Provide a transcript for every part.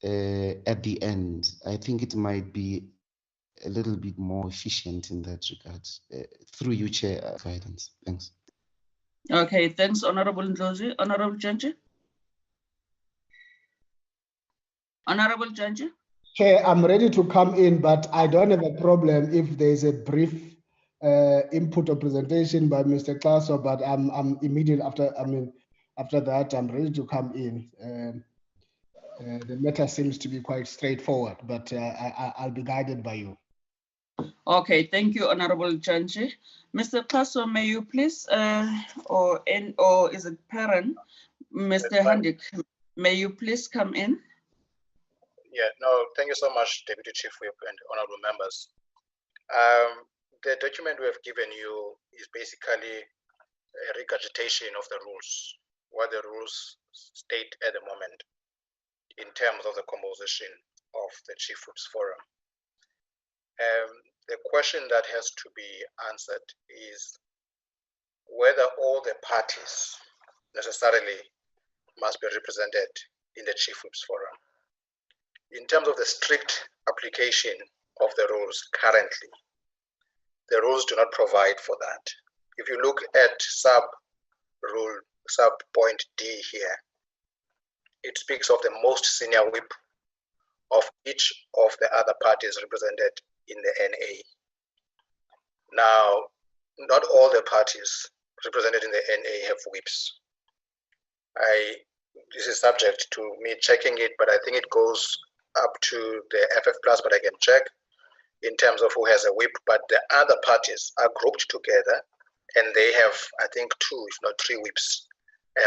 at the end. I think it might be a little bit more efficient in that regard. Through you, Chair, guidance. Thanks. Okay, thanks, Honorable Ndlozi. Honorable Janji. Honorable Janji. Chair, I'm ready to come in, but I don't have a problem if there's a brief input or presentation by Mr. Klaso, but I'm immediate after. After that, I'm ready to come in. The matter seems to be quite straightforward, but I'll be guided by you. Okay, thank you, Honorable Janji. Mr. Klaso, may you please, or is it parent, Mr. Hendrik, may you please come in? Yeah, no, thank you so much, Deputy Chief Whip and honorable members. The document we have given you is basically a regurgitation of the rules, what the rules state at the moment in terms of the composition of the Chief Whips Forum. The question that has to be answered is whether all the parties necessarily must be represented in the Chief Whips Forum. In terms of the strict application of the rules currently, the rules do not provide for that. If you look at sub point D here, it speaks of the most senior whip of each of the other parties represented in the NA. Now, not all the parties represented in the NA have whips. This is subject to me checking it, but I think it goes up to the FF plus, but I can check in terms of who has a whip. But the other parties are grouped together and they have, I think, 2, if not 3 whips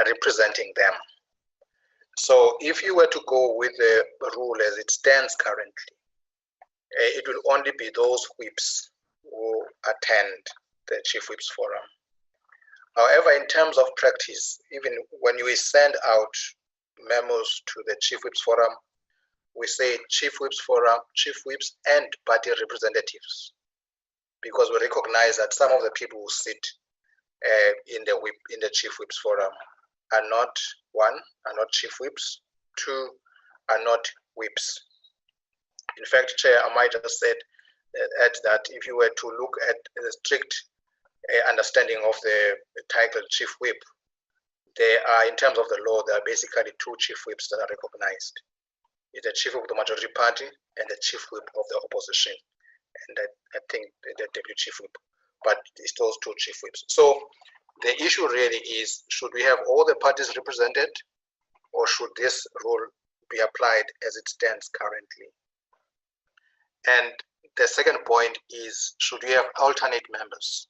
representing them. So if you were to go with the rule as it stands currently, it will only be those whips who attend the Chief Whips Forum. However, in terms of practice, even when we send out memos to the Chief Whips Forum, we say Chief Whips Forum, Chief Whips and party representatives, because we recognize that some of the people who sit in the Chief Whips Forum are not, 1, are not Chief Whips, 2, are not whips. In fact, Chair, I might just add that if you were to look at the strict understanding of the title Chief Whip, there are, in terms of the law, there are basically 2 Chief Whips that are recognized. It's the Chief Whip of the majority party and the Chief Whip of the opposition. And I think the Deputy Chief Whip, but it's those 2 Chief Whips. So the issue really is, should we have all the parties represented, or should this rule be applied as it stands currently? And the second point is, should we have alternate members?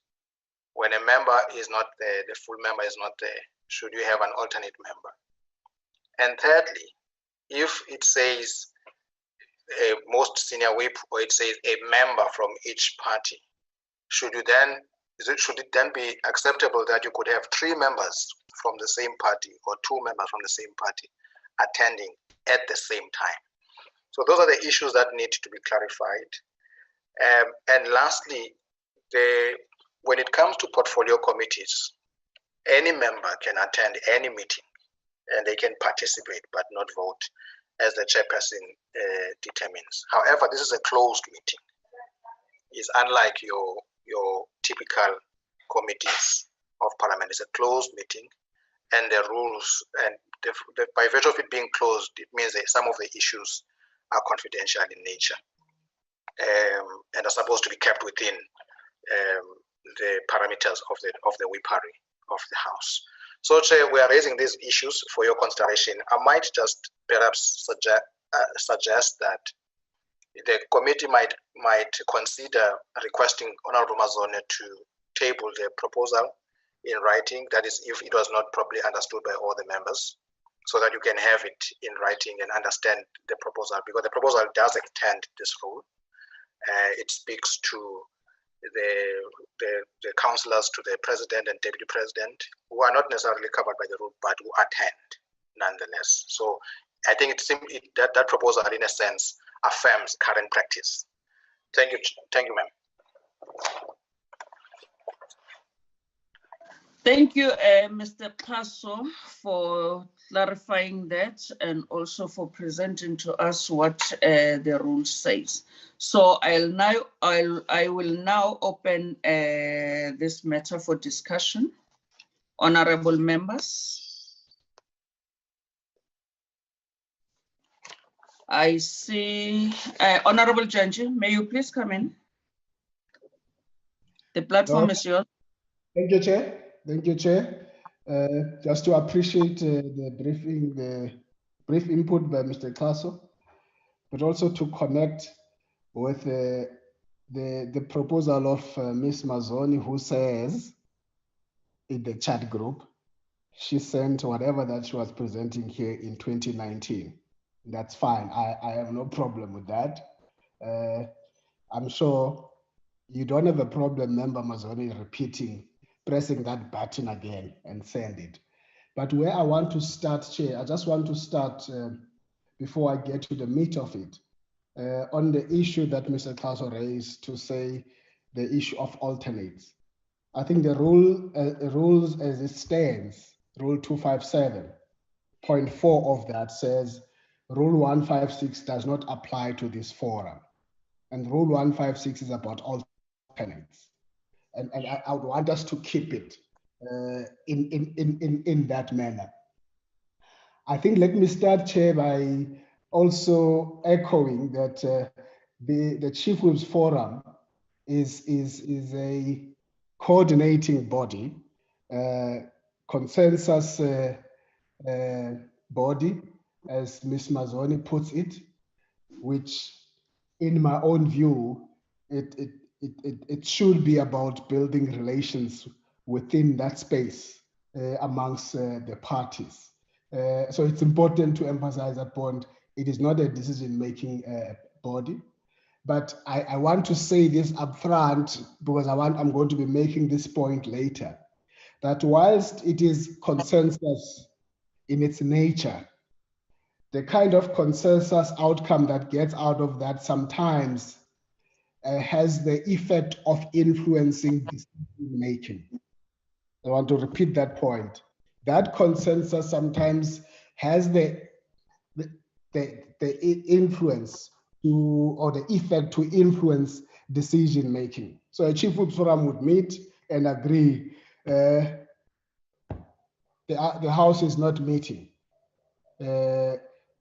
When a member is not there, the full member is not there, should we have an alternate member? And thirdly, if it says a most senior whip, or it says a member from each party, should it then be acceptable that you could have 3 members from the same party or 2 members from the same party attending at the same time? So those are the issues that need to be clarified. And lastly, when it comes to portfolio committees, any member can attend any meeting and they can participate but not vote as the chairperson determines. However, this is a closed meeting. It's unlike your typical committees of parliament. It's a closed meeting, and the rules, and by virtue of it being closed, it means that some of the issues are confidential in nature and are supposed to be kept within the parameters of the whippery of the House. So, Chair, we are raising these issues for your consideration. I might just perhaps suggest that the committee might consider requesting Honorable Mazone to table the proposal in writing, that is, if it was not properly understood by all the members, so that you can have it in writing and understand the proposal, because the proposal does extend this rule. It speaks to the councillors, to the president and deputy president, who are not necessarily covered by the rule, but who attend nonetheless. So I think that proposal, in a sense, affirms current practice. Thank you, ma'am. Thank you, Mr. Klaso, for clarifying that and also for presenting to us what the rule says. So I will now open this matter for discussion. Honorable members. I see Honorable Janji, may you please come in? The platform is yours. Thank you, Chair. Thank you, Chair. Just to appreciate the brief input by Mr. Kaso, but also to connect with the proposal of Ms. Mazzoni, who says in the chat group, she sent whatever that she was presenting here in 2019. That's fine. I have no problem with that. I'm sure you don't have a problem, Member Mazzoni, pressing that button again and send it. But where I want to start, Chair, I just want to start before I get to the meat of it, on the issue that Mr. Klaso raised to say the issue of alternates. I think the rules as it stands, Rule 257.4 of that says Rule 156 does not apply to this forum. And Rule 156 is about alternates. And I would want us to keep it in that manner. I think let me start, Chair, by also echoing that the Chief Whip's Forum is a coordinating body, consensus body, as Ms. Mazzoni puts it, which in my own view, it should be about building relations within that space amongst the parties. So it's important to emphasize that point. It is not a decision-making body, but I want to say this up front because I'm going to be making this point later, that whilst it is consensus in its nature, the kind of consensus outcome that gets out of that sometimes has the effect of influencing decision-making. I want to repeat that point. That consensus sometimes has the influence to, or the effect to influence decision-making. So a Chief Whip Forum would meet and agree, the House is not meeting.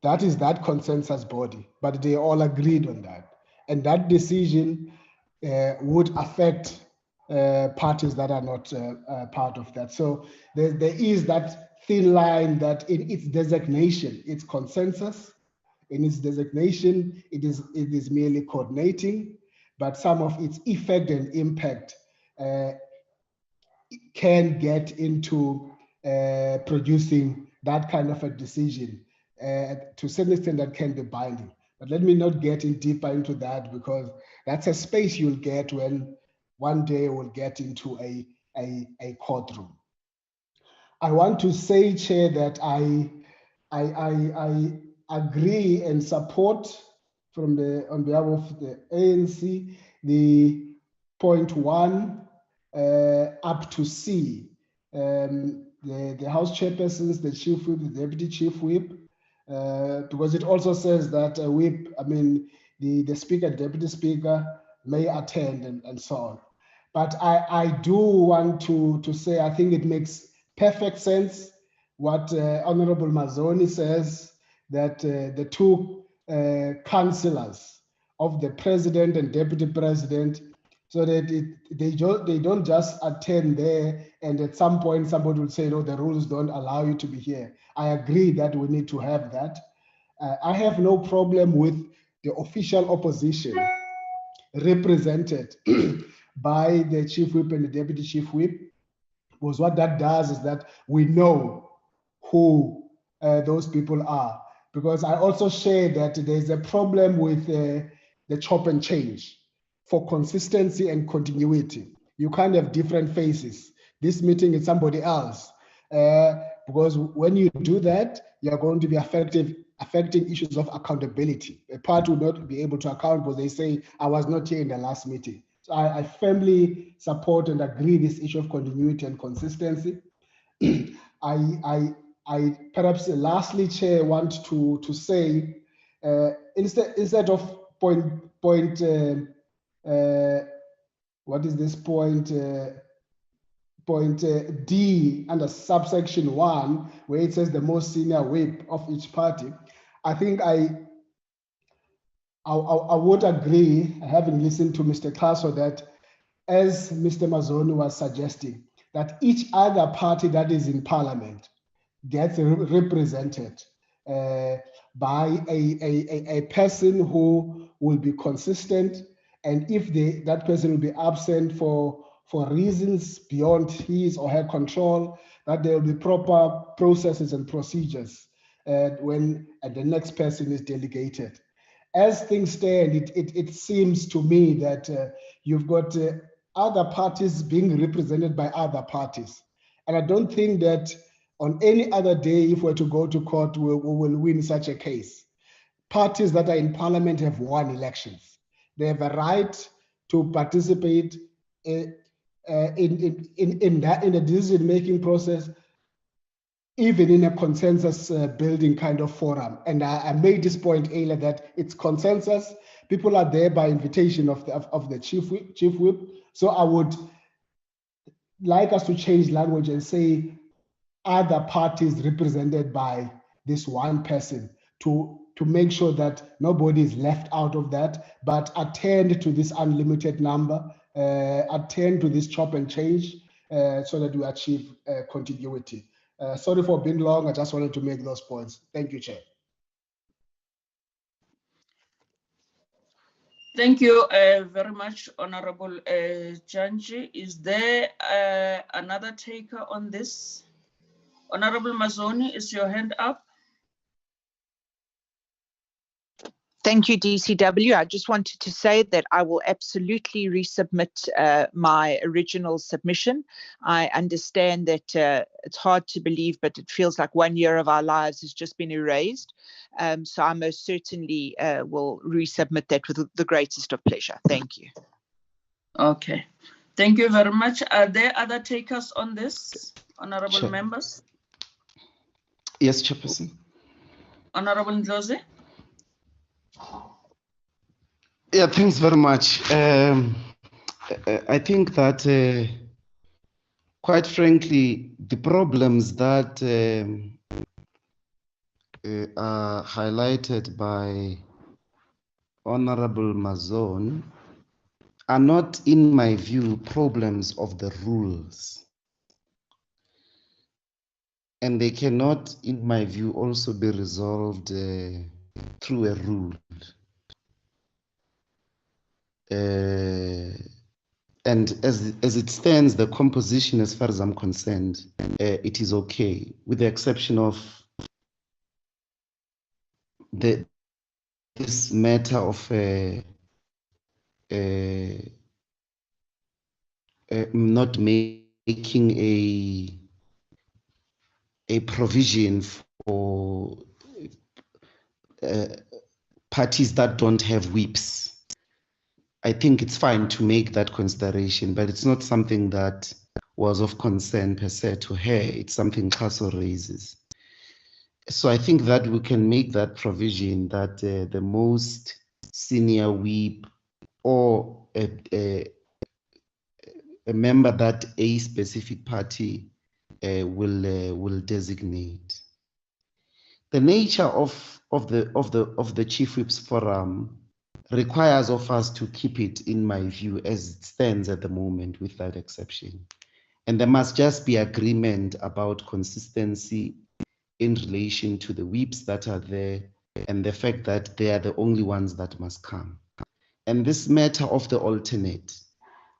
That is that consensus body, but they all agreed on that. And that decision would affect parties that are not part of that. So there is that thin line that in its designation, it's consensus. In its designation, it is merely coordinating, but some of its effect and impact can get into producing that kind of a decision. To some extent, that can be binding. But let me not get in deeper into that, because that's a space you'll get when one day we'll get into a courtroom. I want to say, Chair, that I agree and support on behalf of the ANC, the point 1 up to C. The House chairpersons, the Chief Whip, the Deputy Chief Whip, because it also says that a whip, I mean, the Speaker, Deputy Speaker may attend and so on. But I do want to say, I think it makes perfect sense what Honorable Mazzoni says, that the two councillors of the President and Deputy President, so that they don't just attend there and at some point somebody will say, no, the rules don't allow you to be here. I agree that we need to have that. I have no problem with the official opposition represented by the Chief Whip and the Deputy Chief Whip, because what that does is that we know who those people are. Because I also share that there's a problem with the chop and change for consistency and continuity. You can't have different faces. This meeting is somebody else. Because when you do that, you're going to be affecting issues of accountability. A party will not be able to account because they say, I was not here in the last meeting. So I firmly support and agree this issue of continuity and consistency. I I perhaps lastly, Chair, want to say instead of what is this point D under subsection 1, where it says the most senior whip of each party. I think I would agree, having listened to Mr. Klaso, that as Mr. Mazzoni was suggesting, that each other party that is in parliament gets represented by a person who will be consistent, and if that person will be absent for reasons beyond his or her control, that there will be proper processes and procedures when the next person is delegated. As things stand, it seems to me that you've got other parties being represented by other parties. And I don't think that on any other day, if we're to go to court, we will win such a case. Parties that are in parliament have won elections. They have a right to participate in the decision-making process, even in a consensus building kind of forum. And I made this point earlier that it's consensus. People are there by invitation of the chief whip. So I would like us to change language and say other parties represented by this one person to make sure that nobody is left out of that, but attend to this unlimited number, attend to this chop and change so that we achieve continuity. Sorry for being long. I just wanted to make those points. Thank you, Chair. Thank you very much, Honorable Janji. Is there another taker on this? Honorable Mazzoni, is your hand up? Thank you, DCW. I just wanted to say that I will absolutely resubmit my original submission. I understand that it's hard to believe, but it feels like 1 year of our lives has just been erased. So I most certainly will resubmit that with the greatest of pleasure. Thank you. Okay. Thank you very much. Are there other takers on this, honorable Sure. members? Yes, Chairperson. Honorable Ndlozi? Yeah, thanks very much. I think that, quite frankly, the problems that are highlighted by Honorable Mazzoni are not, in my view, problems of the rules. And they cannot, in my view, also be resolved through a rule. And as it stands, the composition, as far as I'm concerned, it is okay, with the exception of this matter of not making a provision for parties that don't have whips. I think it's fine to make that consideration, but it's not something that was of concern per se to her. It's something Klaso raises. So I think that we can make that provision that the most senior whip or a member that a specific party will designate. The nature of the Chief Whips Forum requires of us to keep it, in my view, as it stands at the moment, with that exception. And there must just be agreement about consistency in relation to the whips that are there and the fact that they are the only ones that must come. And this matter of the alternate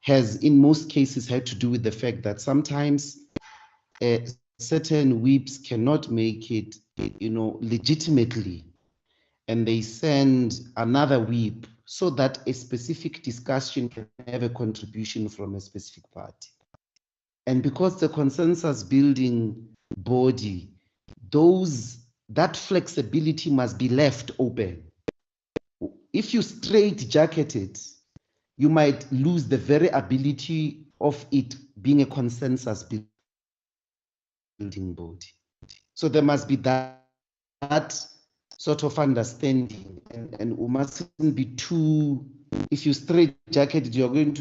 has, in most cases, had to do with the fact that sometimes certain whips cannot make it, legitimately, and they send another whip so that a specific discussion can have a contribution from a specific party. And because the consensus building body, that flexibility must be left open. If you straight-jacket it, you might lose the very ability of it being a consensus building body. So there must be that sort of understanding, and we mustn't be too, if you straitjacket, you're going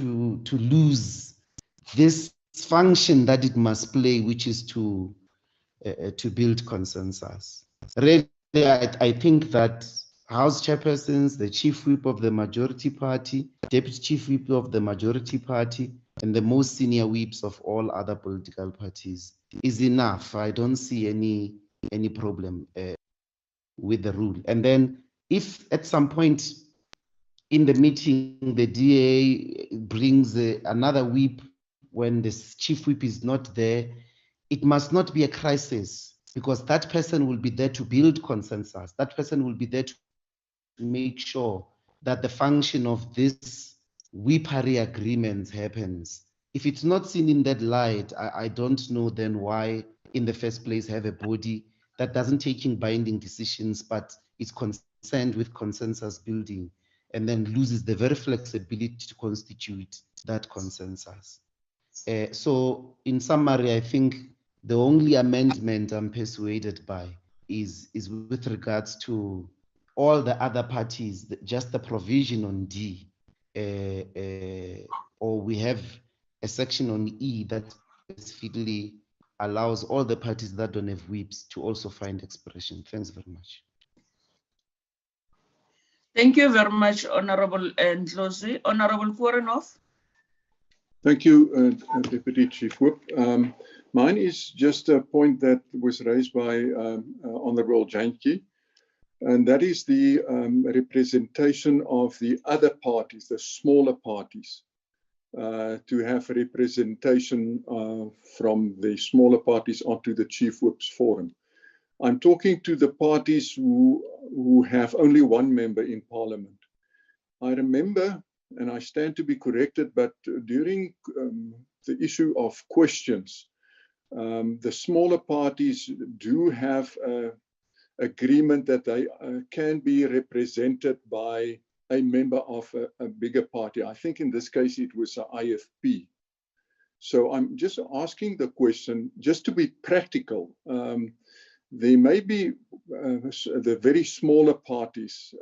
to lose this function that it must play, which is to build consensus. Really, I think that House chairpersons, the chief whip of the majority party, deputy chief whip of the majority party, and the most senior whips of all other political parties is enough. I don't see any problem with the rule. And then if at some point in the meeting, the DA brings another whip when the chief whip is not there, it must not be a crisis, because that person will be there to build consensus. That person will be there to make sure that the function of this whippery agreement happens. If it's not seen in that light, I don't know then why in the first place have a body that doesn't taking binding decisions, but is concerned with consensus building, and then loses the very flexibility to constitute that consensus. So in summary, I think the only amendment I'm persuaded by is with regards to all the other parties, just the provision on D, or we have a section on E that specifically allows all the parties that don't have whips to also find expression. Thanks very much. Thank you very much, Honorable Ndlozi. Honorable Korenhoff. Thank you, Deputy Chief Whip. Mine is just a point that was raised by Honorable Jantjie, and that is the representation of the other parties, the smaller parties, to have representation from the smaller parties onto the Chief Whip's forum. I'm talking to the parties who have only one member in Parliament. I remember, and I stand to be corrected, but during the issue of questions, the smaller parties do have an agreement that they can be represented by a member of a bigger party. I think in this case it was an IFP. So I'm just asking the question, just to be practical. There may be the very smaller parties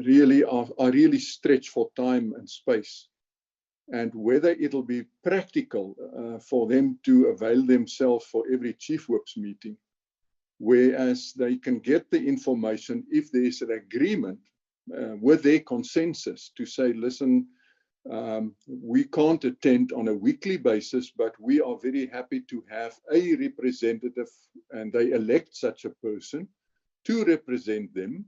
really are really stretched for time and space, and whether it'll be practical for them to avail themselves for every Chief Whip's meeting, whereas they can get the information if there's an agreement with their consensus to say, listen, we can't attend on a weekly basis, but we are very happy to have a representative, and they elect such a person to represent them.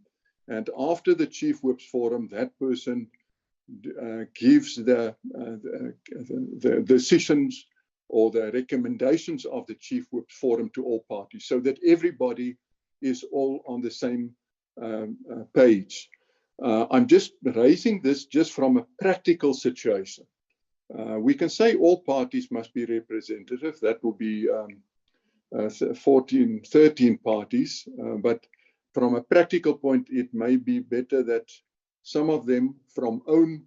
And after the Chief Whip's forum, that person gives the decisions or the recommendations of the Chief Whip's forum to all parties, so that everybody is all on the same page. I'm just raising this just from a practical situation. We can say all parties must be representative. That will be 13 parties. But from a practical point, it may be better that some of them from own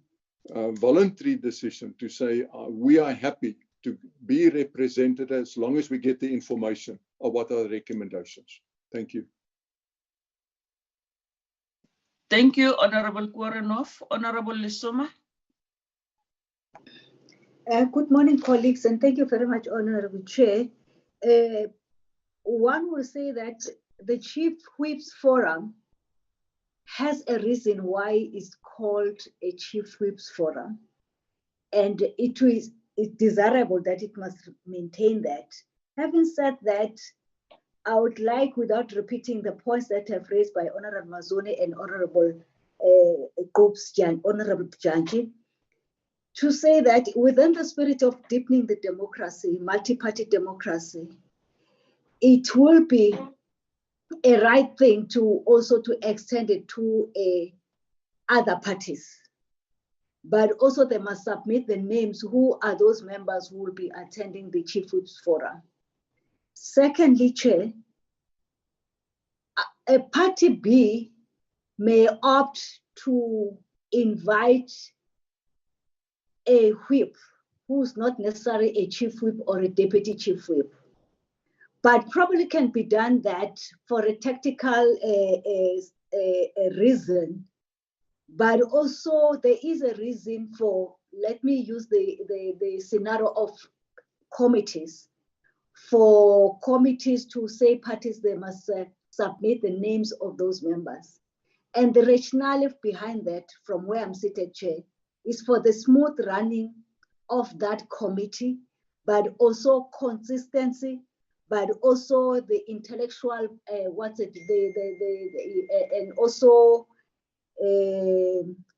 voluntary decision to say, we are happy to be represented as long as we get the information of what are the recommendations. Thank you. Thank you, Honorable Korenhoff. Honorable Lisoma. Good morning, colleagues, and thank you very much, Honorable Chair. One will say that the Chief Whip's Forum has a reason why it's called a Chief Whip's Forum, and it is desirable that it must maintain that. Having said that, I would like, without repeating the points that have raised by Honorable Mazone and Honorable Honorable Jantjie, to say that within the spirit of deepening the democracy, multi-party democracy, it will be a right thing to also to extend it to other parties. But also they must submit the names, who are those members who will be attending the Chief Whip's Forum. Secondly, Chair, a party B may opt to invite a whip who's not necessarily a chief whip or a deputy chief whip. but probably can be done that for a tactical reason, but also there is a reason for, let me use the scenario of committees, for committees to say parties, they must submit the names of those members. And the rationale behind that, from where I'm seated, Chair, is for the smooth running of that committee, but also consistency, but also the intellectual, and also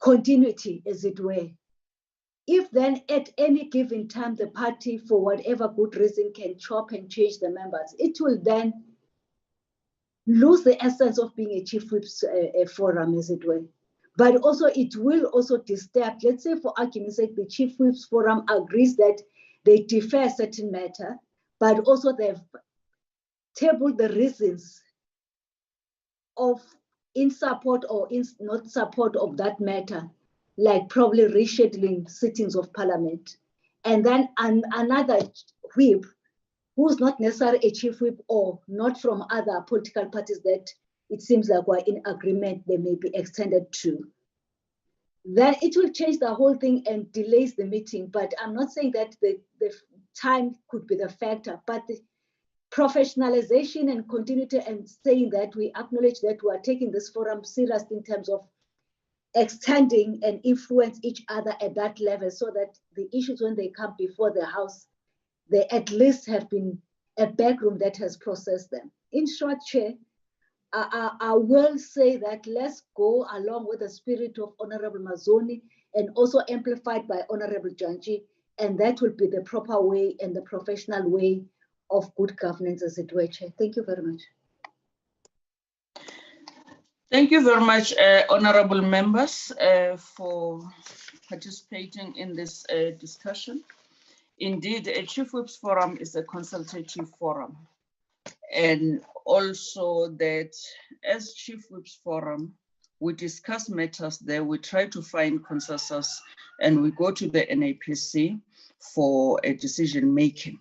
continuity, as it were. If then at any given time, the party, for whatever good reason, can chop and change the members, it will then lose the essence of being a chief whip's forum, as it were. But also it will also disturb, let's say for argument's sake, the chief whip's forum agrees that they defer a certain matter, but also they've tabled the reasons of in support or in not support of that matter, like probably rescheduling sittings of parliament. And then another whip, who's not necessarily a chief whip or not from other political parties that it seems like we're in agreement they may be extended to, then it will change the whole thing and delays the meeting. But I'm not saying that the time could be the factor, but the professionalization and continuity, and saying that we acknowledge that we are taking this forum seriously in terms of extending and influence each other at that level, so that the issues, when they come before the House, they at least have been a backroom that has processed them. In short, Chair, I will say that let's go along with the spirit of Honorable Mazoni and also amplified by Honorable Janji, and that will be the proper way and the professional way of good governance, as it were, Chair. Thank you very much. Thank you very much, honorable members, for participating in this discussion. Indeed, a Chief Whip's Forum is a consultative forum. And also that as Chief Whip's Forum, we discuss matters there, we try to find consensus, and we go to the NAPC for a decision making.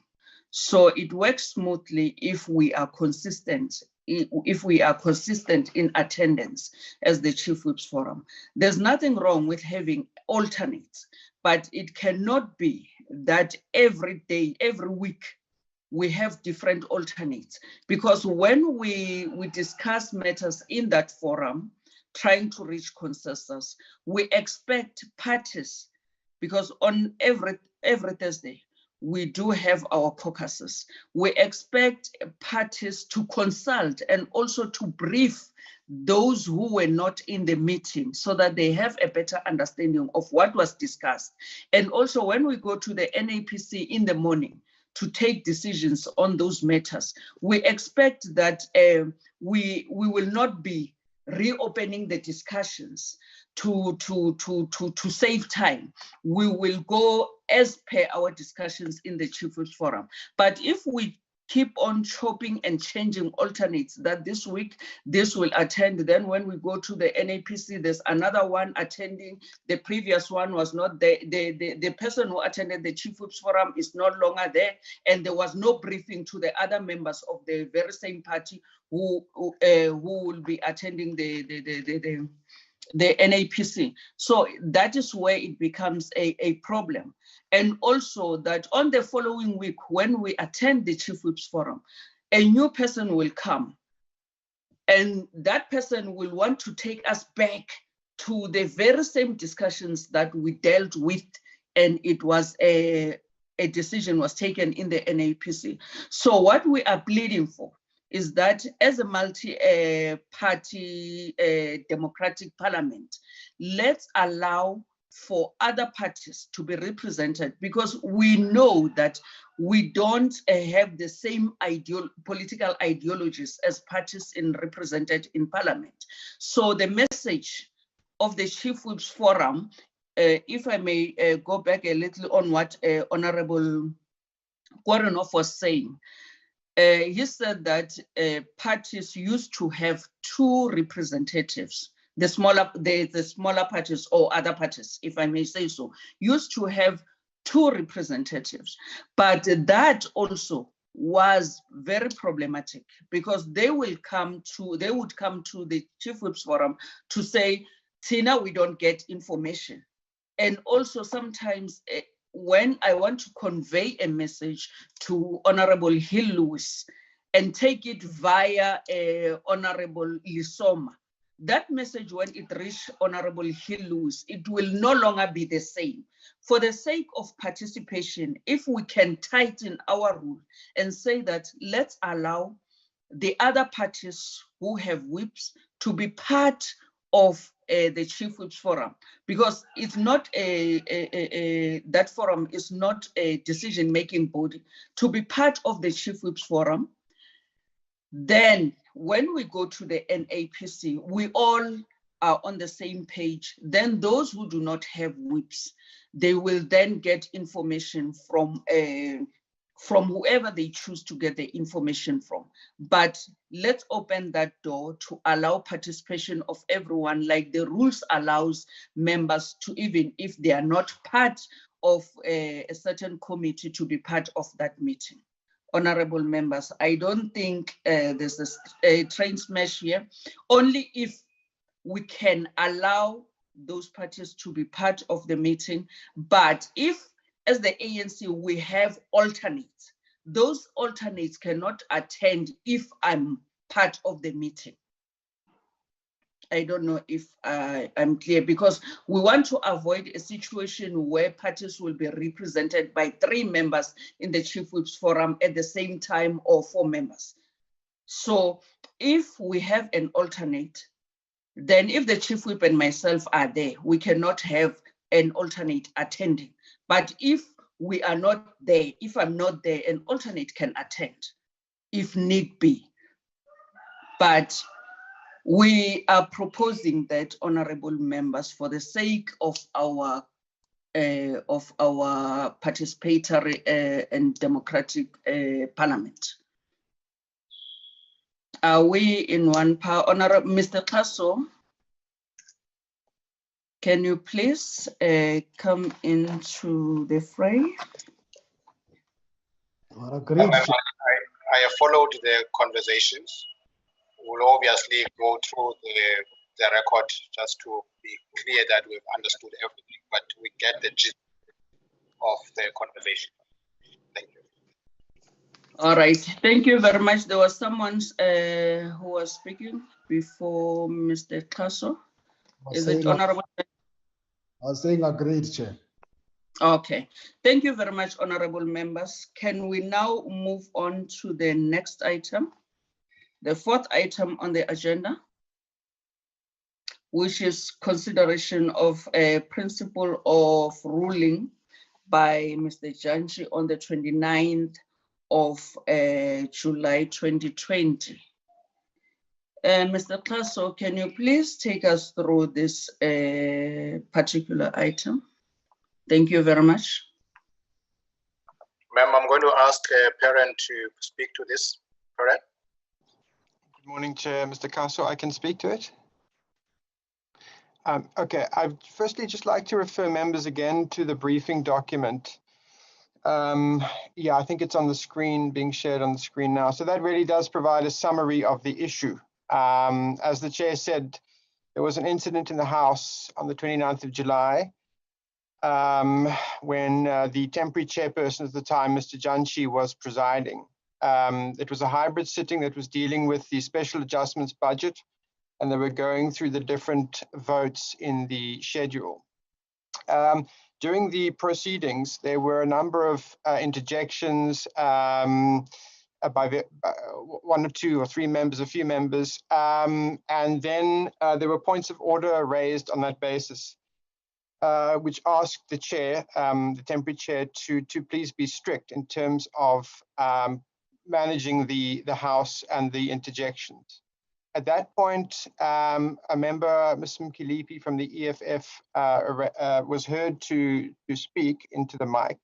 So it works smoothly if we are consistent. If we are consistent in attendance as the Chief Whip's Forum. There's nothing wrong with having alternates, but it cannot be that every day, every week, we have different alternates. Because when we discuss matters in that forum, trying to reach consensus, we expect parties, because on every Thursday, we do have our caucuses. We expect parties to consult and also to brief those who were not in the meeting so that they have a better understanding of what was discussed. And also when we go to the NAPC in the morning to take decisions on those matters, we expect that we will not be reopening the discussions to save time. We will go as per our discussions in the Chief Whip's Forum. But if we keep on chopping and changing alternates, that this week this will attend, then when we go to the NAPC, there's another one attending, the previous one was not there, the person who attended the Chief Whip's Forum is no longer there, and there was no briefing to the other members of the very same party who will be attending the NAPC. So that is where it becomes a problem. And also that on the following week, when we attend the Chief Whip's Forum, a new person will come, and that person will want to take us back to the very same discussions that we dealt with, and it was a decision was taken in the NAPC. So what we are pleading for is that as a multi-party democratic parliament, let's allow for other parties to be represented, because we know that we don't have the same political ideologies as parties represented in parliament. So the message of the Chief Whip's Forum, if I may go back a little on what Honorable Korenhoff was saying, he said that parties used to have two representatives. The smaller parties or other parties, if I may say so, used to have two representatives. But that also was very problematic, because they would come to the Chief Whips Forum to say, Tina, we don't get information. And also sometimes when I want to convey a message to Honorable Hill Lewis and take it via Honorable Lisoma, that message, when it reaches Honorable Hill Lewis, it will no longer be the same. For the sake of participation, if we can tighten our rule and say that let's allow the other parties who have whips to be part of the Chief Whips Forum, because it's not that forum is not a decision-making body, to be part of the Chief Whips Forum. Then when we go to the NAPC, we all are on the same page. Then those who do not have whips, they will then get information from whoever they choose to get the information from. But let's open that door to allow participation of everyone, like the rules allows members to, even if they are not part of a certain committee, to be part of that meeting. Honorable members, I don't think there's a train smash here, only if we can allow those parties to be part of the meeting. But if, as the ANC, we have alternates, those alternates cannot attend if I'm part of the meeting. I don't know if I'm clear, because we want to avoid a situation where parties will be represented by 3 members in the Chief Whips Forum at the same time, or 4 members. So if we have an alternate, then if the Chief Whip and myself are there, we cannot have an alternate attending. But if we are not there, if I'm not there, an alternate can attend if need be. But we are proposing that, honorable members, for the sake of our participatory and democratic parliament. Are we in one power? Honorable Mr. Kaso, can you please come into the fray? I have followed the conversations. We'll obviously go through the record just to be clear that we've understood everything, but we get the gist of the conversation. Thank you. All right, thank you very much. There was someone who was speaking before Mr. Kaso. Is it honorable? I was saying agreed, Chair. Okay, thank you very much, honorable members. Can we now move on to the next item? The 4th item on the agenda, which is consideration of a principle of ruling by Mr. Janji on the 29th of July 2020. Mr. Kaso, can you please take us through this particular item? Thank you very much. Ma'am, I'm going to ask Perrin to speak to this. Perrin? Good morning, Chair. Mr. Kaso, I can speak to it. Okay, I'd firstly just like to refer members again to the briefing document. Yeah, I think it's on the screen, being shared on the screen now. So that really does provide a summary of the issue. As the Chair said, there was an incident in the House on the 29th of July when the temporary chairperson at the time, Mr. Janshi, was presiding. It was a hybrid sitting that was dealing with the special adjustments budget, and they were going through the different votes in the schedule. During the proceedings, there were a number of interjections by 1 or 2 or 3 members, a few members, and then there were points of order raised on that basis, which asked the chair, the temporary chair, to please be strict in terms of managing the House and the interjections. At that point, a member, Ms. Mkilipi from the EFF, was heard to speak into the mic.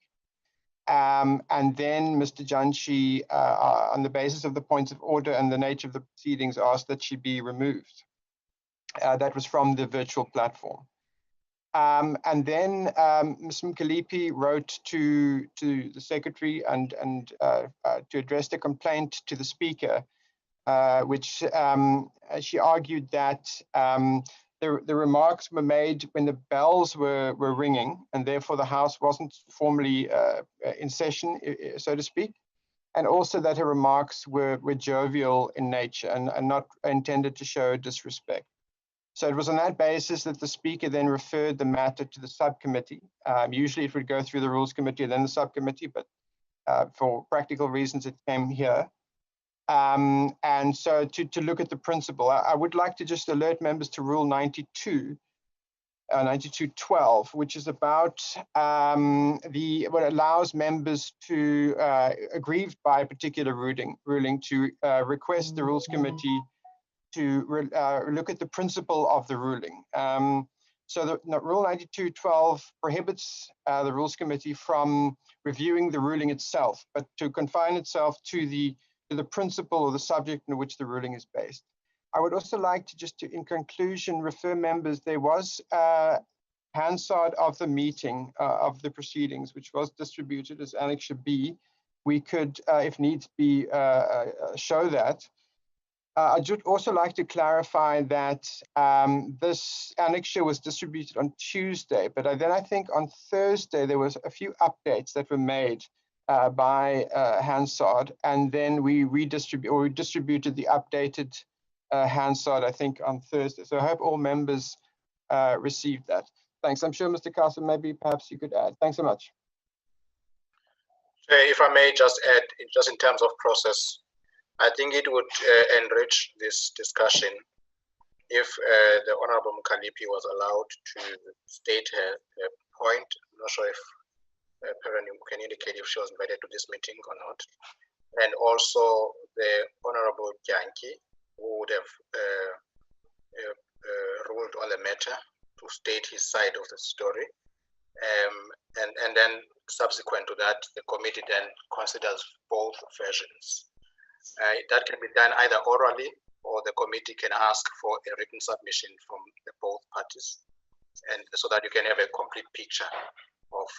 And then Mr. Janshi, on the basis of the points of order and the nature of the proceedings, asked that she be removed. That was from the virtual platform. And then Ms. Mkalipi wrote to the secretary and to address the complaint to the speaker, which she argued that the remarks were made when the bells were ringing, and therefore the House wasn't formally in session, so to speak, and also that her remarks were jovial in nature and not intended to show disrespect. So it was on that basis that the speaker then referred the matter to the subcommittee. Usually it would go through the Rules Committee and then the subcommittee, but for practical reasons it came here. And so to look at the principle, I would like to just alert members to Rule 92.12, which is about what allows members to, aggrieved by a particular ruling to request the Rules Committee to look at the principle of the ruling. So the Rule 92.12 prohibits the Rules Committee from reviewing the ruling itself, but to confine itself to the principle or the subject in which the ruling is based. I would also like to just in conclusion, refer members, there was a Hansard of the meeting of the proceedings, which was distributed as Annexure B. We could, if needs be, show that. I'd just also like to clarify that this annexure was distributed on Tuesday, but then I think on Thursday there was a few updates that were made by Hansard, and then we distributed the updated Hansard, I think, on Thursday. So I hope all members received that. Thanks. I'm sure Mr. Carson, maybe perhaps you could add. Thanks so much. If I may just add, just in terms of process, I think it would enrich this discussion if the Honorable Mkalipi was allowed to state her point. I'm not sure if Perrin can indicate if she was invited to this meeting or not. And also the Honorable Janki, who would have ruled on the matter to state his side of the story. And then subsequent to that, the committee then considers both versions. That can be done either orally, or the committee can ask for a written submission from the both parties, and so that you can have a complete picture of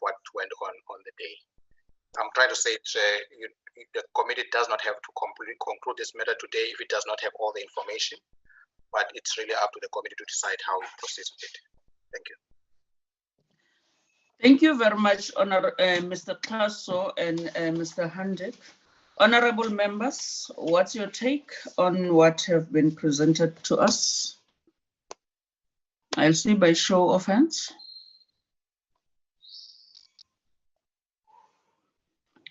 what went on the day. I'm trying to say the committee does not have to completely conclude this matter today if it does not have all the information, but it's really up to the committee to decide how it proceeds with it. Thank you. Thank you very much, Mr. Klaso and Mr. Handek. Honorable members, what's your take on what have been presented to us? I'll see by show of hands.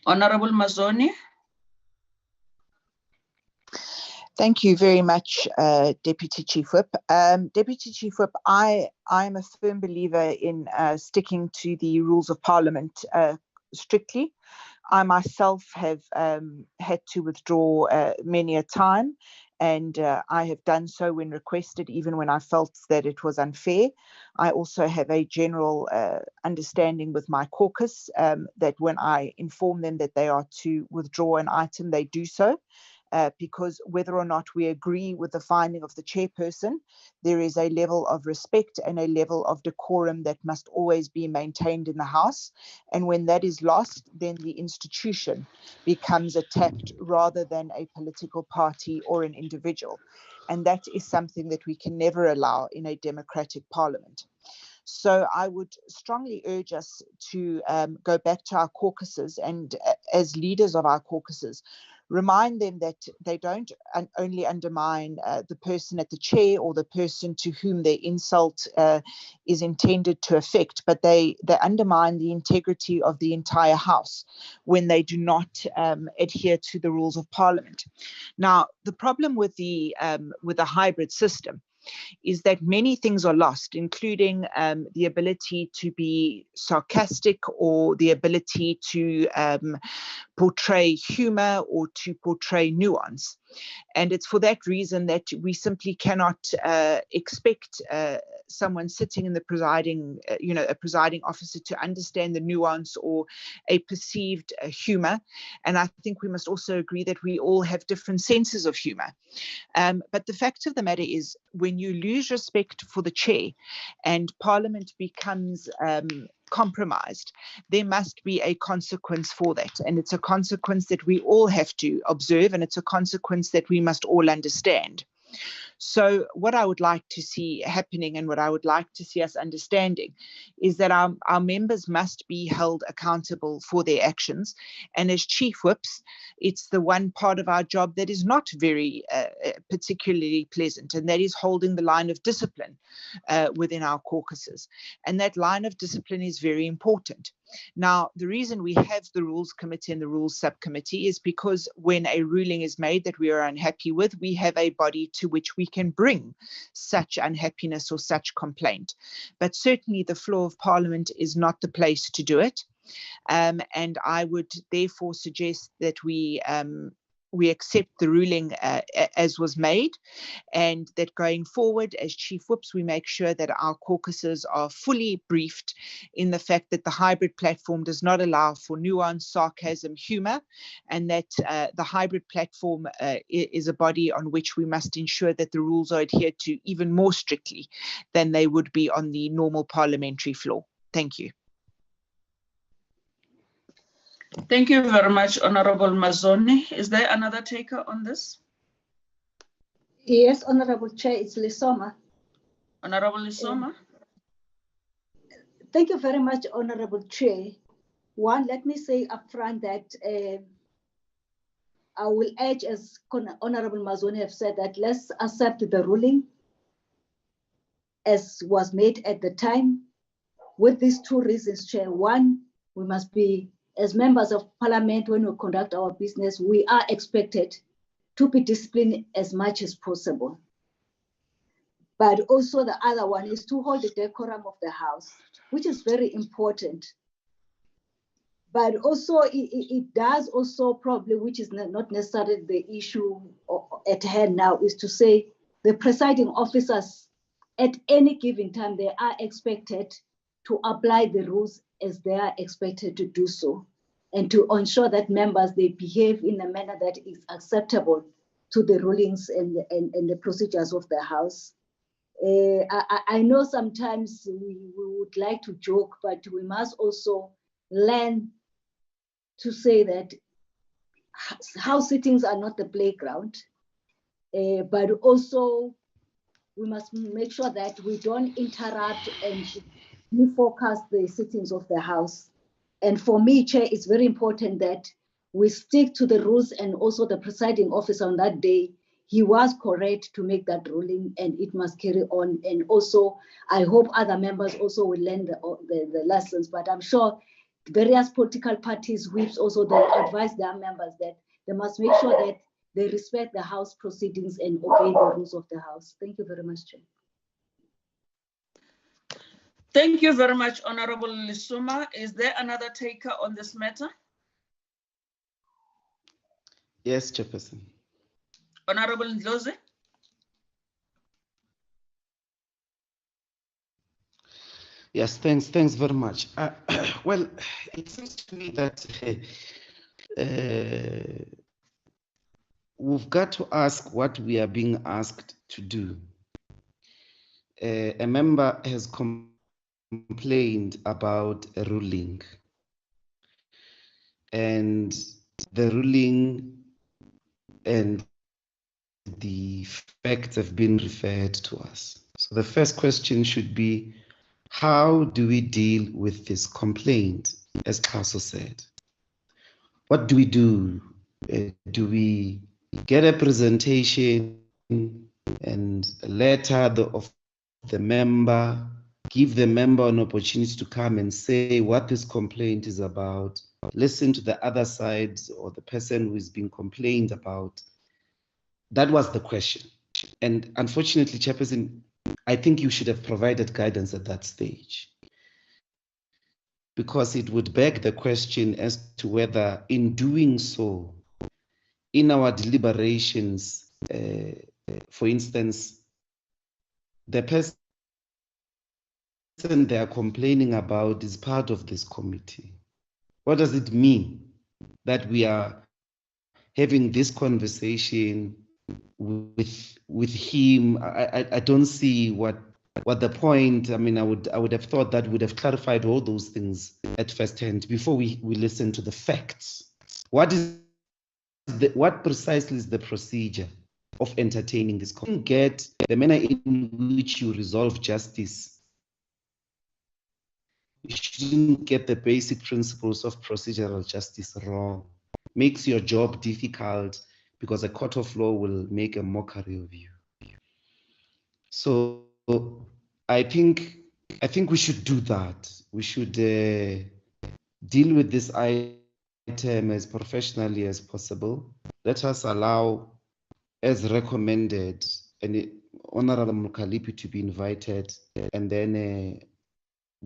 Honorable Mazoni. Thank you very much, Deputy Chief Whip. Deputy Chief Whip, I am a firm believer in sticking to the rules of Parliament strictly. I myself have had to withdraw many a time, and I have done so when requested, even when I felt that it was unfair. I also have a general understanding with my caucus that when I inform them that they are to withdraw an item, they do so. Because whether or not we agree with the finding of the chairperson, there is a level of respect and a level of decorum that must always be maintained in the House. And when that is lost, then the institution becomes attacked rather than a political party or an individual. And that is something that we can never allow in a democratic parliament. So I would strongly urge us to go back to our caucuses and as leaders of our caucuses, remind them that they don't only undermine the person at the chair or the person to whom their insult is intended to affect, but they undermine the integrity of the entire House when they do not adhere to the rules of Parliament. Now, the problem with the hybrid system is that many things are lost, including the ability to be sarcastic or the ability to portray humor or to portray nuance. And it's for that reason that we simply cannot expect someone sitting in the presiding, a presiding officer to understand the nuance or a perceived humor. And I think we must also agree that we all have different senses of humor. But the fact of the matter is, when you lose respect for the chair and Parliament becomes compromised, there must be a consequence for that. And it's a consequence that we all have to observe, and it's a consequence that we must all understand. So what I would like to see happening and what I would like to see us understanding is that our members must be held accountable for their actions. And as chief whips, it's the one part of our job that is not very particularly pleasant, and that is holding the line of discipline within our caucuses. And that line of discipline is very important. Now, the reason we have the Rules Committee and the Rules Subcommittee is because when a ruling is made that we are unhappy with, we have a body to which we can bring such unhappiness or such complaint. But certainly the floor of Parliament is not the place to do it. And I would therefore suggest that we accept the ruling as was made, and that going forward as chief whips, we make sure that our caucuses are fully briefed in the fact that the hybrid platform does not allow for nuance, sarcasm, humor, and that the hybrid platform is a body on which we must ensure that the rules are adhered to even more strictly than they would be on the normal parliamentary floor. Thank you. Thank you very much, Honorable Mazoni. Is there another taker on this? Yes, Honorable Chair, it's Lesoma. Honorable Lesoma. Thank you very much, Honorable Chair. One, let me say upfront that I will urge, as Honorable Mazoni have said, that let's accept the ruling as was made at the time, with these two reasons, Chair. One, we must be, as members of Parliament, when we conduct our business, we are expected to be disciplined as much as possible. But also the other one is to hold the decorum of the House, which is very important. But also it does also probably, which is not necessarily the issue at hand now, is to say the presiding officers at any given time, they are expected to apply the rules as they are expected to do so, and to ensure that members, they behave in a manner that is acceptable to the rulings and the procedures of the House. I know sometimes we would like to joke, but we must also learn to say that House sittings are not the playground, but also we must make sure that we don't interrupt and refocus the sittings of the House. And for me, Chair, it's very important that we stick to the rules, and also the presiding officer on that day, he was correct to make that ruling, and it must carry on. And also, I hope other members also will learn the lessons, but I'm sure various political parties, whips also, they advise their members that they must make sure that they respect the House proceedings and obey the rules of the House. Thank you very much, Chair. Thank you very much, Honorable Lisuma. Is there another taker on this matter? Yes, Chairperson. Honorable Ndlozi. Yes, thanks very much. Well, it seems to me that we've got to ask what we are being asked to do. A member has complained about a ruling, and the ruling and the facts have been referred to us. So the first question should be, how do we deal with this complaint, as Kaso said? What do we do? Do we get a presentation and a letter of the member, give the member an opportunity to come and say what this complaint is about, listen to the other side or the person who is being complained about? That was the question. And unfortunately, Chairperson, I think you should have provided guidance at that stage, because it would beg the question as to whether in doing so, in our deliberations, for instance, the person they are complaining about is part of this committee. What does it mean that we are having this conversation with him? I don't see what the point. I mean, I would have thought that would have clarified all those things at first hand before we listen to the facts. What precisely is the procedure of entertaining this? Get the manner in which you resolve justice. You shouldn't get the basic principles of procedural justice wrong. Makes your job difficult because a court of law will make a mockery of you. So I think we should do that. We should deal with this item as professionally as possible. Let us allow, as recommended, Honorable Mukalipi to be invited, and then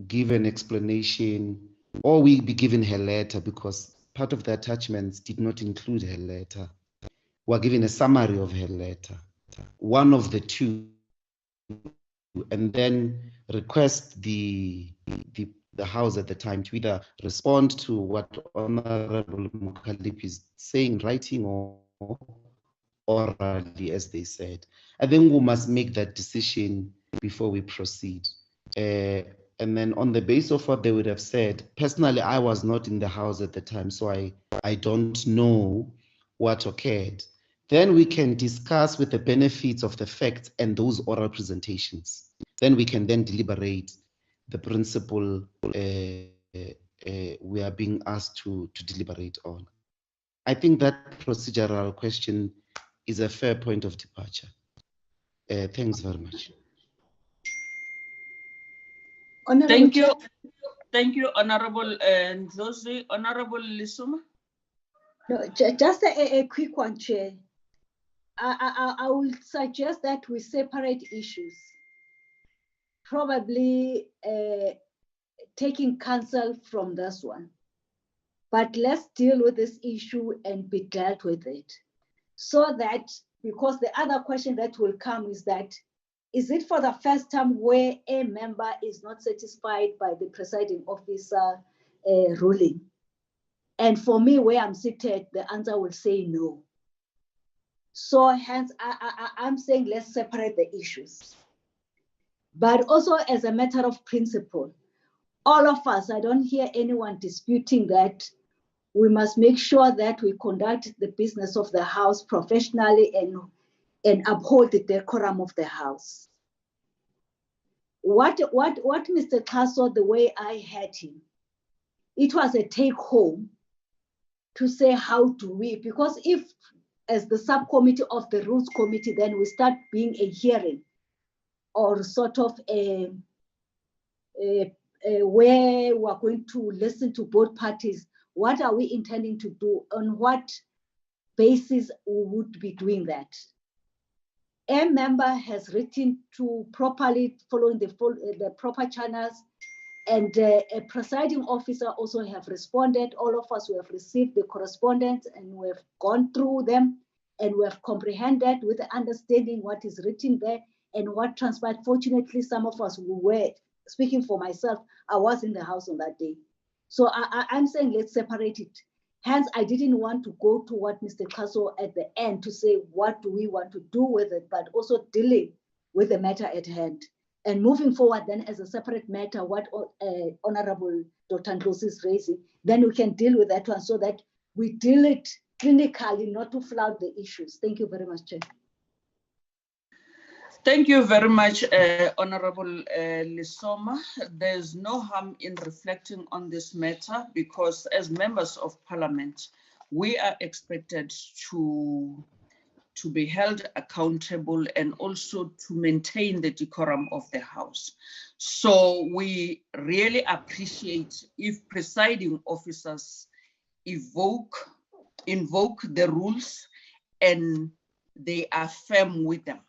give an explanation, or we be given her letter, because part of the attachments did not include her letter. We're given a summary of her letter, one of the two, and then request the House at the time to either respond to what Honorable Mukalipi is saying, writing, or orally, as they said. I think we must make that decision before we proceed. And then on the basis of what they would have said, personally, I was not in the House at the time, so I don't know what occurred. Then we can discuss with the benefits of the facts and those oral presentations. Then we can then deliberate the principle we are being asked to deliberate on. I think that procedural question is a fair point of departure. Thanks very much. Thank you. Thank you, Honorable Ndlozi. Honorable Lisuma? No, just a quick one, Chair. I will suggest that we separate issues. Probably taking counsel from this one. But let's deal with this issue and be dealt with it. So that, because the other question that will come is that, is it for the first time where a member is not satisfied by the presiding officer ruling? And for me, where I'm seated, the answer will say no. So hence, I'm saying let's separate the issues. But also as a matter of principle, all of us, I don't hear anyone disputing that we must make sure that we conduct the business of the House professionally and uphold the decorum of the House. What Mr. Tasso, the way I had him, it was a take home to say how do we, because if as the subcommittee of the Rules Committee, then we start being a hearing or sort of a where we're going to listen to both parties. What are we intending to do? On what basis we would be doing that? A member has written to properly following the proper channels, and a presiding officer also have responded. All of us who have received the correspondence and we have gone through them and we have comprehended with the understanding what is written there and what transpired. Fortunately, some of us who were, speaking for myself, I was in the House on that day. So I'm saying let's separate it. Hence, I didn't want to go to what Mr. Kaso at the end to say, what do we want to do with it, but also dealing with the matter at hand. And moving forward then as a separate matter, what Honorable Dr. Ndlozi is raising, then we can deal with that one so that we deal it clinically, not to flout the issues. Thank you very much, Chair. Thank you very much, Honorable Lisoma. There's no harm in reflecting on this matter because as members of Parliament, we are expected to be held accountable and also to maintain the decorum of the House. So we really appreciate if presiding officers invoke the rules and they are firm with them.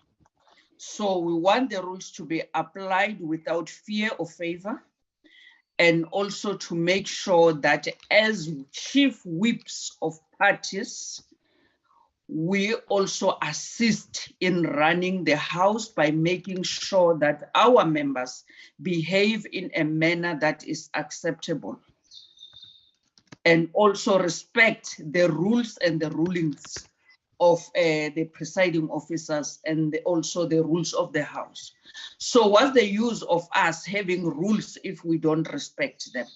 So we want the rules to be applied without fear or favor, and also to make sure that as chief whips of parties, we also assist in running the House by making sure that our members behave in a manner that is acceptable and also respect the rules and the rulings of the presiding officers and also the rules of the House. So what's the use of us having rules if we don't respect them?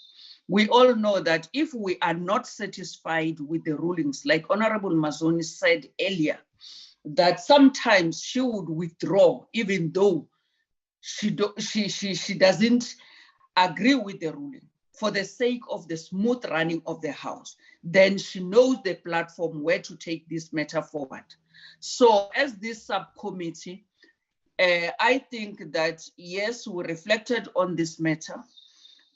We all know that if we are not satisfied with the rulings, like Honorable Mazoni said earlier, that sometimes she would withdraw even though she doesn't agree with the ruling for the sake of the smooth running of the House, then she knows the platform where to take this matter forward. So as this subcommittee, I think that, yes, we reflected on this matter,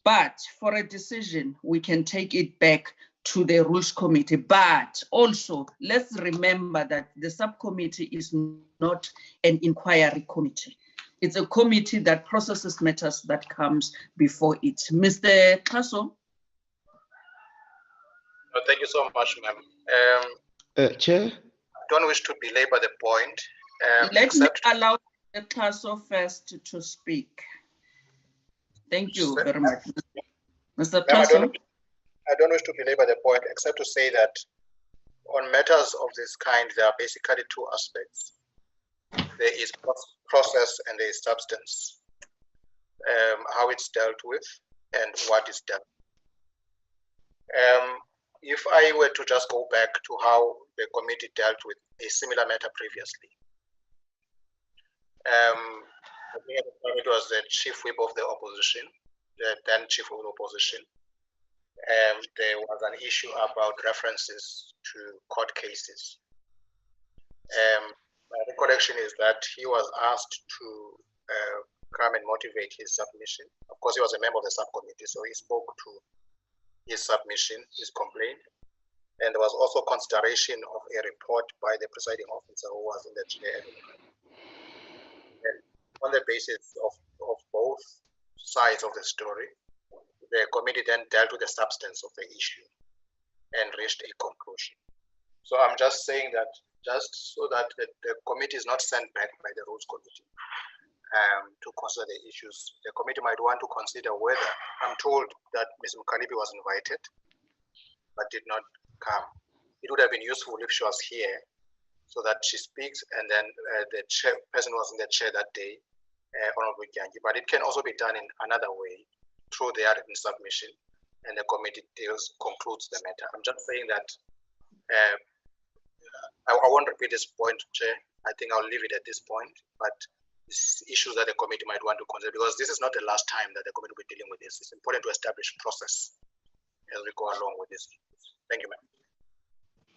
but for a decision, we can take it back to the Rules Committee. But also, let's remember that the subcommittee is not an inquiry committee. It's a committee that processes matters that comes before it. Mr. Kaso? Thank you so much, ma'am. Chair? I don't wish to belabor the point. Let me allow the Kaso first to speak. Thank you very much. Mr. Kaso? I don't wish to belabor the point, except to say that on matters of this kind, there are basically two aspects. There is process and there is substance, how it's dealt with and what is done. If I were to just go back to how the committee dealt with a similar matter previously, I think it was the chief whip of the opposition, the then chief of the opposition. There was an issue about references to court cases. My recollection is that he was asked to come and motivate his submission. Of course, he was a member of the subcommittee, so he spoke to his submission, his complaint. And there was also consideration of a report by the presiding officer who was in the chair. And on the basis of both sides of the story, the committee then dealt with the substance of the issue and reached a conclusion. So I'm just saying that just so that the committee is not sent back by the Rules Committee to consider the issues, the committee might want to consider whether, I'm told that Ms. Mukalipi was invited, but did not come. It would have been useful if she was here so that she speaks and then the person who was in the chair that day, Honorable Gyangi. But it can also be done in another way through the written submission and the committee concludes the matter. I'm just saying that I won't repeat this point, Chair. I think I'll leave it at this point, but it's issues that the committee might want to consider because this is not the last time that the committee will be dealing with this. It's important to establish process as we go along with this. Thank you, ma'am.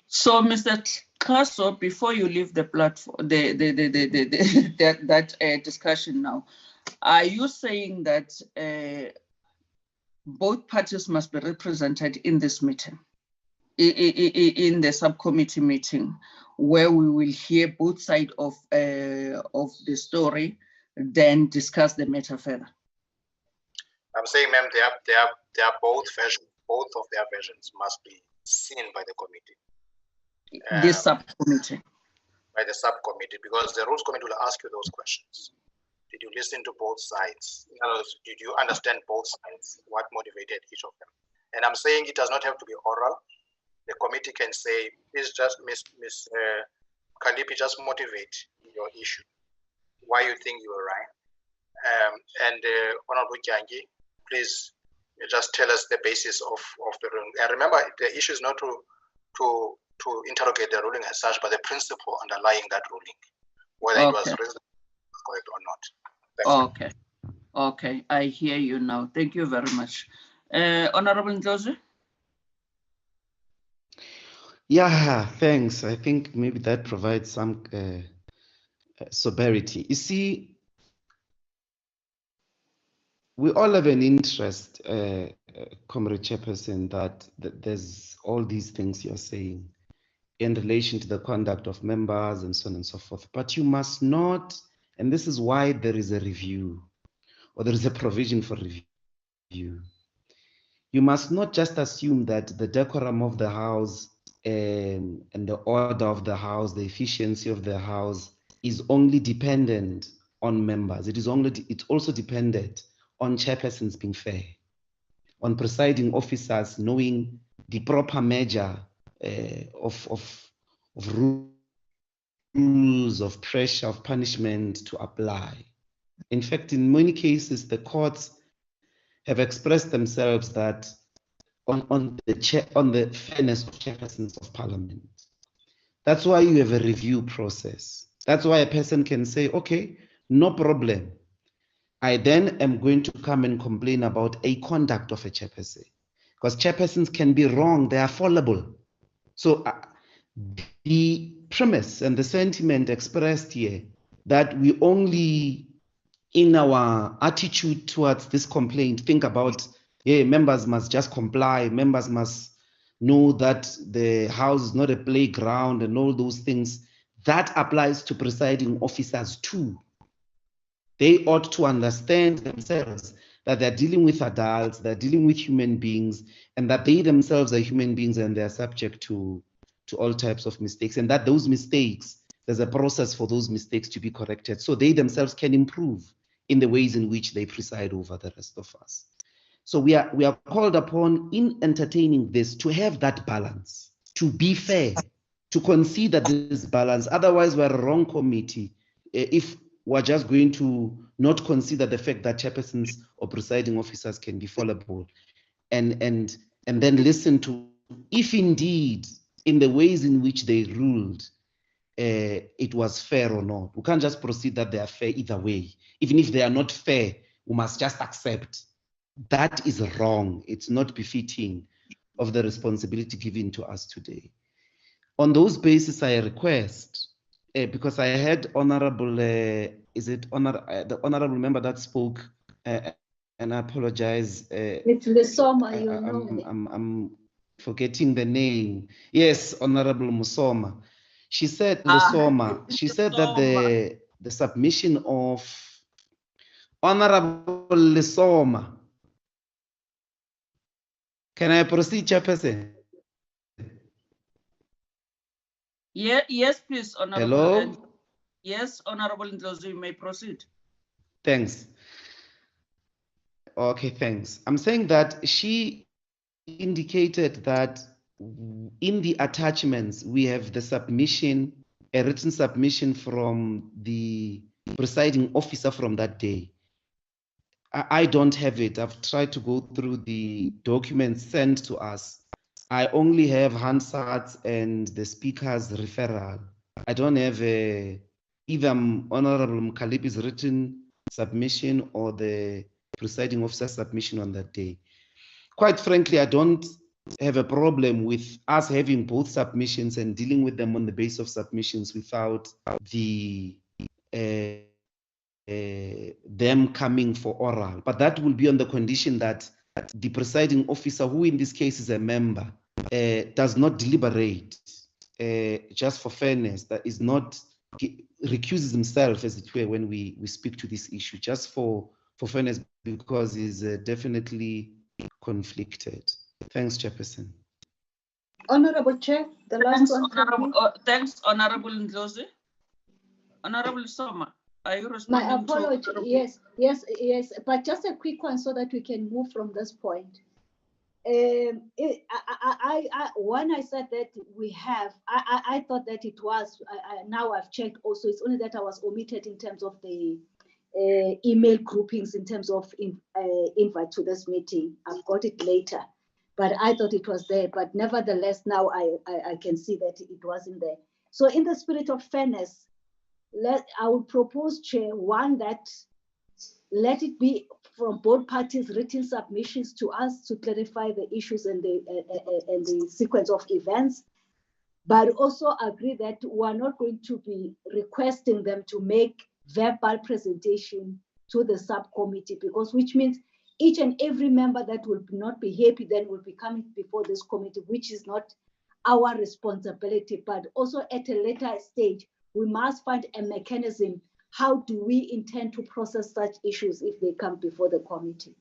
So, Mr. Kaso, before you leave the platform, that discussion now, are you saying that both parties must be represented in this meeting, in the subcommittee meeting, where we will hear both sides of the story, then discuss the matter further? I'm saying, ma'am, they are both versions. Both of their versions must be seen by the committee. This subcommittee. By the subcommittee, because the Rules Committee will ask you those questions. Did you listen to both sides? In other words, did you understand both sides? What motivated each of them? And I'm saying it does not have to be oral. The committee can say, please just, Ms. Kalipi, just motivate your issue, why you think you were right. And Honorable Gyangi, please just tell us the basis of the ruling. And remember, the issue is not to interrogate the ruling as such, but the principle underlying that ruling, whether it was correct or not. Thanks. Okay, I hear you now. Thank you very much. Honorable Ndlozi? Yeah, thanks. I think maybe that provides some sobriety. You see, we all have an interest, Comrade Chairperson, that there's all these things you're saying in relation to the conduct of members and so on and so forth. But you must not, and this is why there is a review, or there is a provision for review. You must not just assume that the decorum of the House and the order of the House, the efficiency of the House is only dependent on members. It's also dependent on chairpersons being fair, on presiding officers knowing the proper measure of rules, of pressure, of punishment to apply. In fact, in many cases, the courts have expressed themselves that on the fairness of chairpersons of parliament. That's why you have a review process. That's why a person can say, okay, no problem. I then am going to come and complain about a conduct of a chairperson, because chairpersons can be wrong, they are fallible. So the premise and the sentiment expressed here that we only, in our attitude towards this complaint, think about, yeah, members must just comply, members must know that the House is not a playground and all those things. That applies to presiding officers too. They ought to understand themselves that they're dealing with adults, they're dealing with human beings, and that they themselves are human beings and they're subject to all types of mistakes, and that those mistakes, there's a process for those mistakes to be corrected so they themselves can improve in the ways in which they preside over the rest of us. So we are called upon in entertaining this to have that balance, to be fair, to consider this balance. Otherwise, we're a wrong committee if we're just going to not consider the fact that chairpersons or presiding officers can be fallible, and then listen to if indeed in the ways in which they ruled it was fair or not. We can't just proceed that they are fair either way. Even if they are not fair, we must just accept. That is wrong. It's not befitting of the responsibility given to us today. On those basis, I request, because I had Honorable, the Honorable member that spoke, and I apologize. It's Lesoma, you know. I'm forgetting the name. Yes, Honorable Musoma. She said, Lesoma, she said that the submission of Honorable Lesoma. Can I proceed, Chairperson? Yeah, yes, please, Honorable. Hello? Yes, Honorable Ndlozi, you may proceed. Thanks. Okay, thanks. I'm saying that she indicated that in the attachments, we have the submission, a written submission from the presiding officer from that day. I don't have it. I've tried to go through the documents sent to us. I only have Hansard's and the speaker's referral. I don't have either Honorable Mkalipi's written submission or the presiding officer's submission on that day. Quite frankly, I don't have a problem with us having both submissions and dealing with them on the basis of submissions without the them coming for oral. But that will be on the condition that the presiding officer, who in this case is a member, does not deliberate, just for fairness, that is not, recuses himself, as it were, when we speak to this issue, just for fairness, because he's definitely conflicted. Thanks, Chairperson. Honorable Chair, the last one. Thanks, Honorable Ndlozi. Honorable Soma, are you responding? My apology. Yes. But just a quick one so that we can move from this point. When I said that we have, I thought that it was. Now I've checked. Also, it's only that I was omitted in terms of the email groupings in terms of invite to this meeting. I've got it later, but I thought it was there. But nevertheless, now I can see that it wasn't there. So in the spirit of fairness, I would propose, Chair, one, that let it be from both parties written submissions to us to clarify the issues and the sequence of events, but also agree that we're not going to be requesting them to make verbal presentation to the subcommittee, because which means each and every member that will not be happy then will be coming before this committee, which is not our responsibility. But also at a later stage, we must find a mechanism. How do we intend to process such issues if they come before the committee?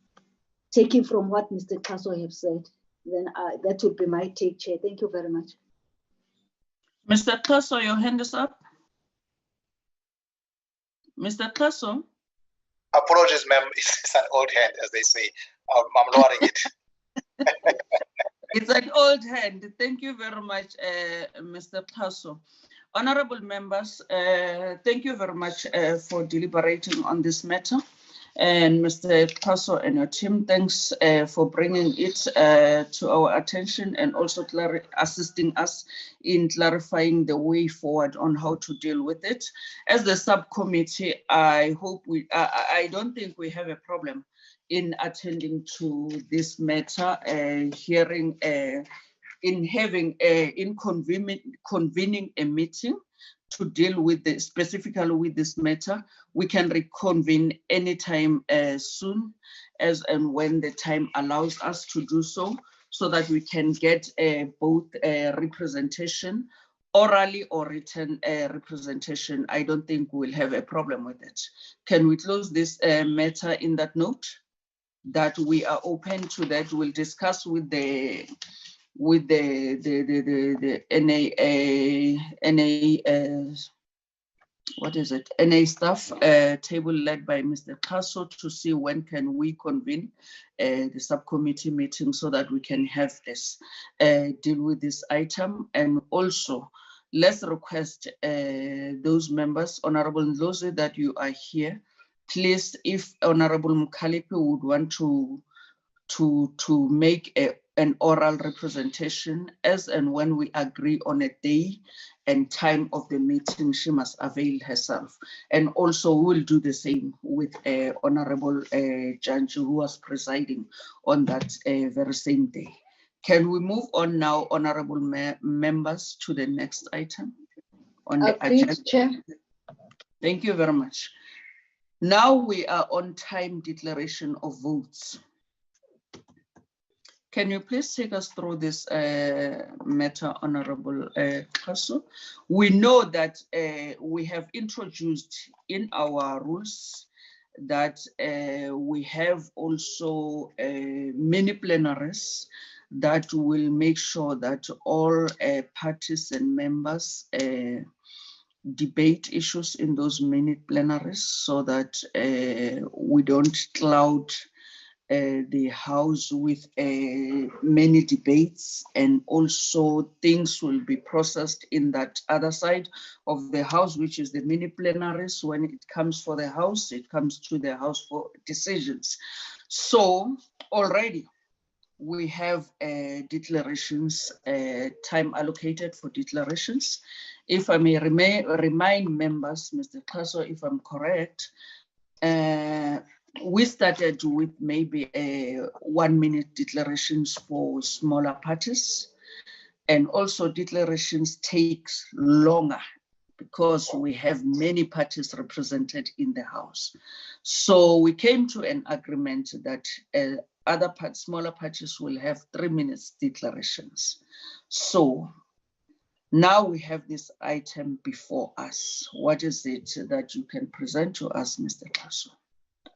Taking from what Mr. Kaso have said, then that would be my take, Chair. Thank you very much. Mr. Klaso, your hand is up. Mr. Klaso? Apologies, ma'am. It's an old hand, as they say. I'm lowering it. It's an old hand. Thank you very much, Mr. Klaso. Honorable members, thank you very much for deliberating on this matter. And Mr. Klaso and your team, thanks for bringing it to our attention and also assisting us in clarifying the way forward on how to deal with it. As the subcommittee, I don't think we have a problem in attending to this matter, convening a meeting to deal with specifically with this matter. We can reconvene anytime soon, as and when the time allows us to do so that we can get both representation, orally or written representation. I don't think we'll have a problem with it. Can we close this matter in that note? That we are open to that. We'll discuss with the NA staff table led by Mr. Klaso to see when can we convene the subcommittee meeting so that we can have this deal with this item. And also let's request those members, Honorable Ndlozi, that you are here. Please, if Honorable Mkhalipi would want to make an oral representation, as and when we agree on a day and time of the meeting, she must avail herself. And also we'll do the same with Honorable Janji, who was presiding on that very same day. Can we move on now, Honorable members, to the next item on the agenda? Chair. Thank you very much. Now we are on time declaration of votes. Can you please take us through this matter, Honorable Klaso? We know that we have introduced in our rules that we have also mini plenaries that will make sure that all parties and members debate issues in those mini plenaries so that we don't cloud the House with many debates, and also things will be processed in that other side of the House, which is the mini plenaries. When it comes for the House, it comes to the House for decisions. So already we have declarations, time allocated for declarations. If I may remind members, Mr. Klaso, if I'm correct, we started with maybe 1 minute declarations for smaller parties, and also declarations takes longer because we have many parties represented in the House. So we came to an agreement that smaller parties will have 3 minutes declarations. So now we have this item before us. What is it that you can present to us, Mr. Klaso?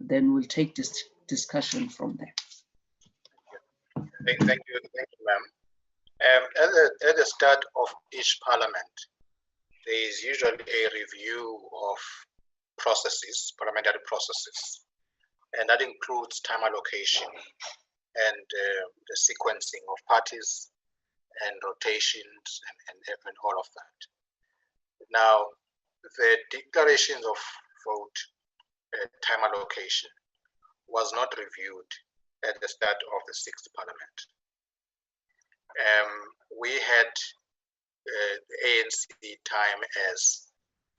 Then we'll take this discussion from there. Thank you, ma'am. At the start of each parliament, there is usually a review of processes, parliamentary processes, and that includes time allocation and the sequencing of parties and rotations and all of that. Now, the declarations of vote time allocation was not reviewed at the start of the 6th parliament. We had the ANC time as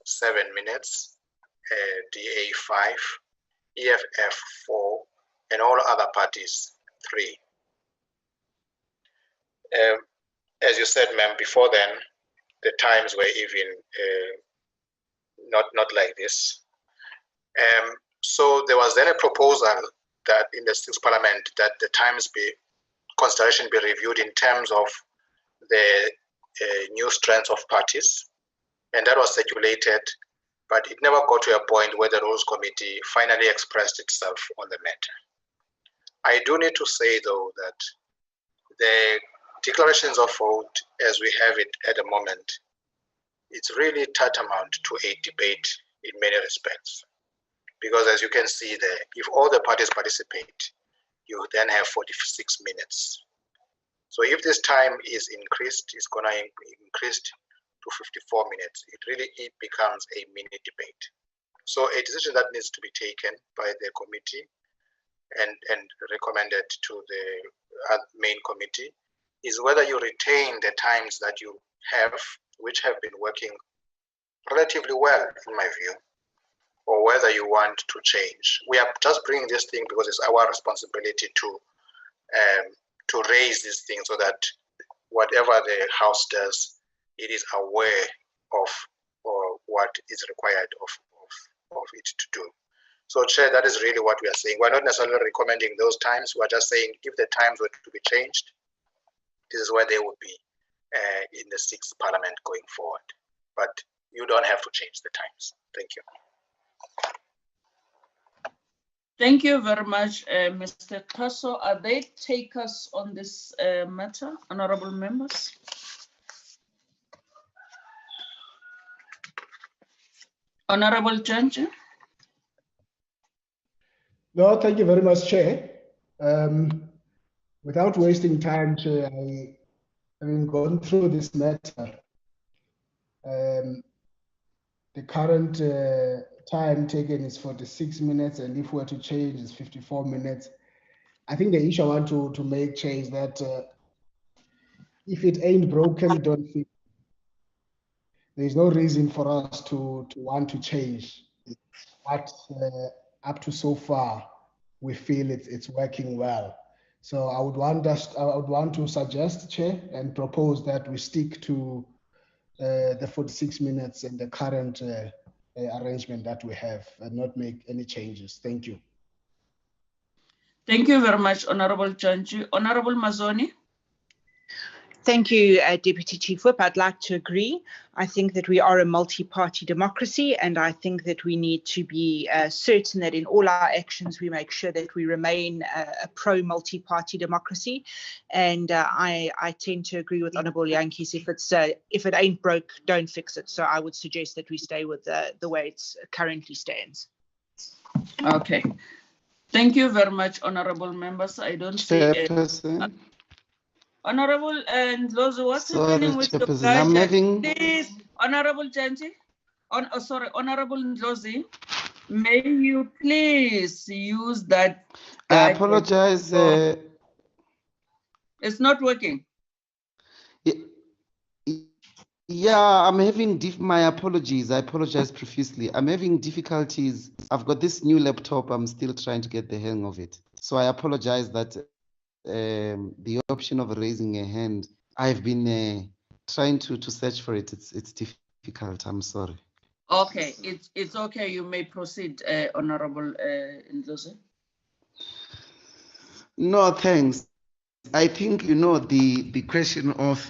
7 minutes, DA 5, EFF 4, and all other parties 3. As you said, ma'am, before then, the times were even not like this. So there was then a proposal that in the 6th parliament that the times consideration be reviewed in terms of the new strengths of parties, and that was circulated, but it never got to a point where the Rules Committee finally expressed itself on the matter. I do need to say, though, that the declarations of vote as we have it at the moment it's really tantamount to a debate in many respects. Because as you can see there, if all the parties participate, you then have 46 minutes. So if this time is increased, it's going to increase to 54 minutes. It becomes a mini debate. So a decision that needs to be taken by the committee and recommended to the main committee is whether you retain the times that you have, which have been working relatively well in my view, or whether you want to change. We are just bringing this thing because it's our responsibility to raise these things so that whatever the House does, it is aware of what is required of it to do. So, Chair, that is really what we are saying. We're not necessarily recommending those times. We're just saying if the times were to be changed, this is where they would be in the 6th Parliament going forward. But you don't have to change the times. Thank you. Thank you very much, Mr. Tasso. Are they takers on this matter, honorable members? Honorable Janji? No, thank you very much, Chair. Without wasting time, Chair, having gone through this matter, the current time taken is 46 minutes, and if we're to change, it's 54 minutes. I think the issue I want to make, Chair, is that if it ain't broken, don't fix it. There's no reason for us to want to change. But up to so far, we feel it's working well. So I would want to suggest, Chair, and propose that we stick to the 46 minutes and the current arrangement that we have and not make any changes. Thank you. Thank you very much, Honorable Janji. Honorable Mazoni? Thank you, Deputy Chief Whip. I'd like to agree. I think that we are a multi-party democracy, and I think that we need to be certain that in all our actions we make sure that we remain a pro-multi-party democracy. And I tend to agree with Honourable Yankees. If it ain't broke, don't fix it. So I would suggest that we stay with the way it currently stands. Okay. Thank you very much, honourable members. I don't see Chairperson. Honorable and Lozo, what's Sorry, happening with your Chairperson, I'm having... Please, Honorable Janji, Honorable Ndlozi, may you please use that. I apologize. It's not working. Yeah, I'm having my apologies. I apologize profusely. I'm having difficulties. I've got this new laptop. I'm still trying to get the hang of it. So I apologize that the option of raising a hand, I've been trying to search for it. It's difficult. I'm sorry. Okay, it's okay. You may proceed, Honorable Ndlozi. No, thanks. I think, the question of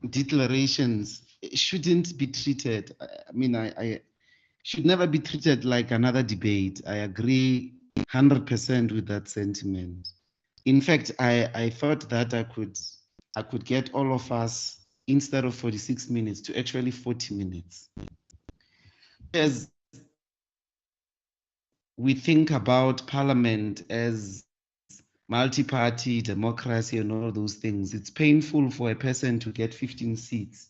declarations shouldn't be treated. I mean, I should never be treated like another debate. I agree 100% with that sentiment. In fact, I thought that I could get all of us, instead of 46 minutes, to actually 40 minutes. As we think about Parliament as multi-party democracy and all those things, it's painful for a person to get 15 seats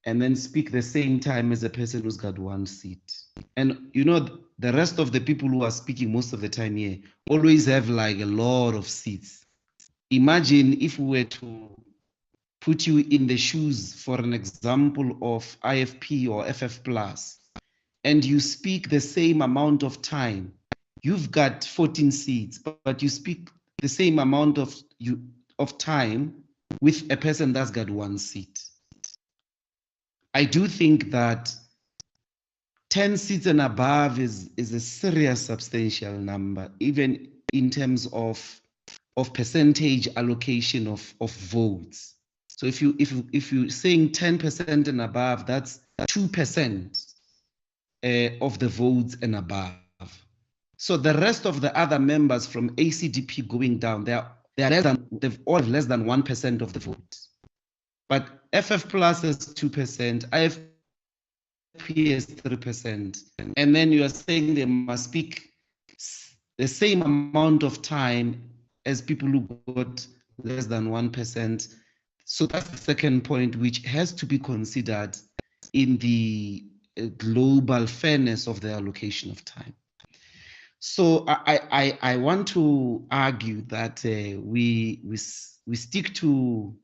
and then speak the same time as a person who's got 1 seat. And the rest of the people who are speaking most of the time here always have like a lot of seats. Imagine if we were to put you in the shoes, for an example, of IFP or FF Plus, and you speak the same amount of time. You've got 14 seats, but you speak the same amount of time with a person that's got 1 seat. I do think that 10 seats and above is a serious substantial number, even in terms of percentage allocation of votes. So if you're saying 10% and above, that's 2% of the votes and above. So the rest of the other members from ACDP going down, they've all less than 1% of the vote. but FF plus is 2%, IFP is 3%, and then you are saying they must speak the same amount of time as people who got less than 1%. So that's the second point, which has to be considered in the global fairness of the allocation of time. So I want to argue that we stick to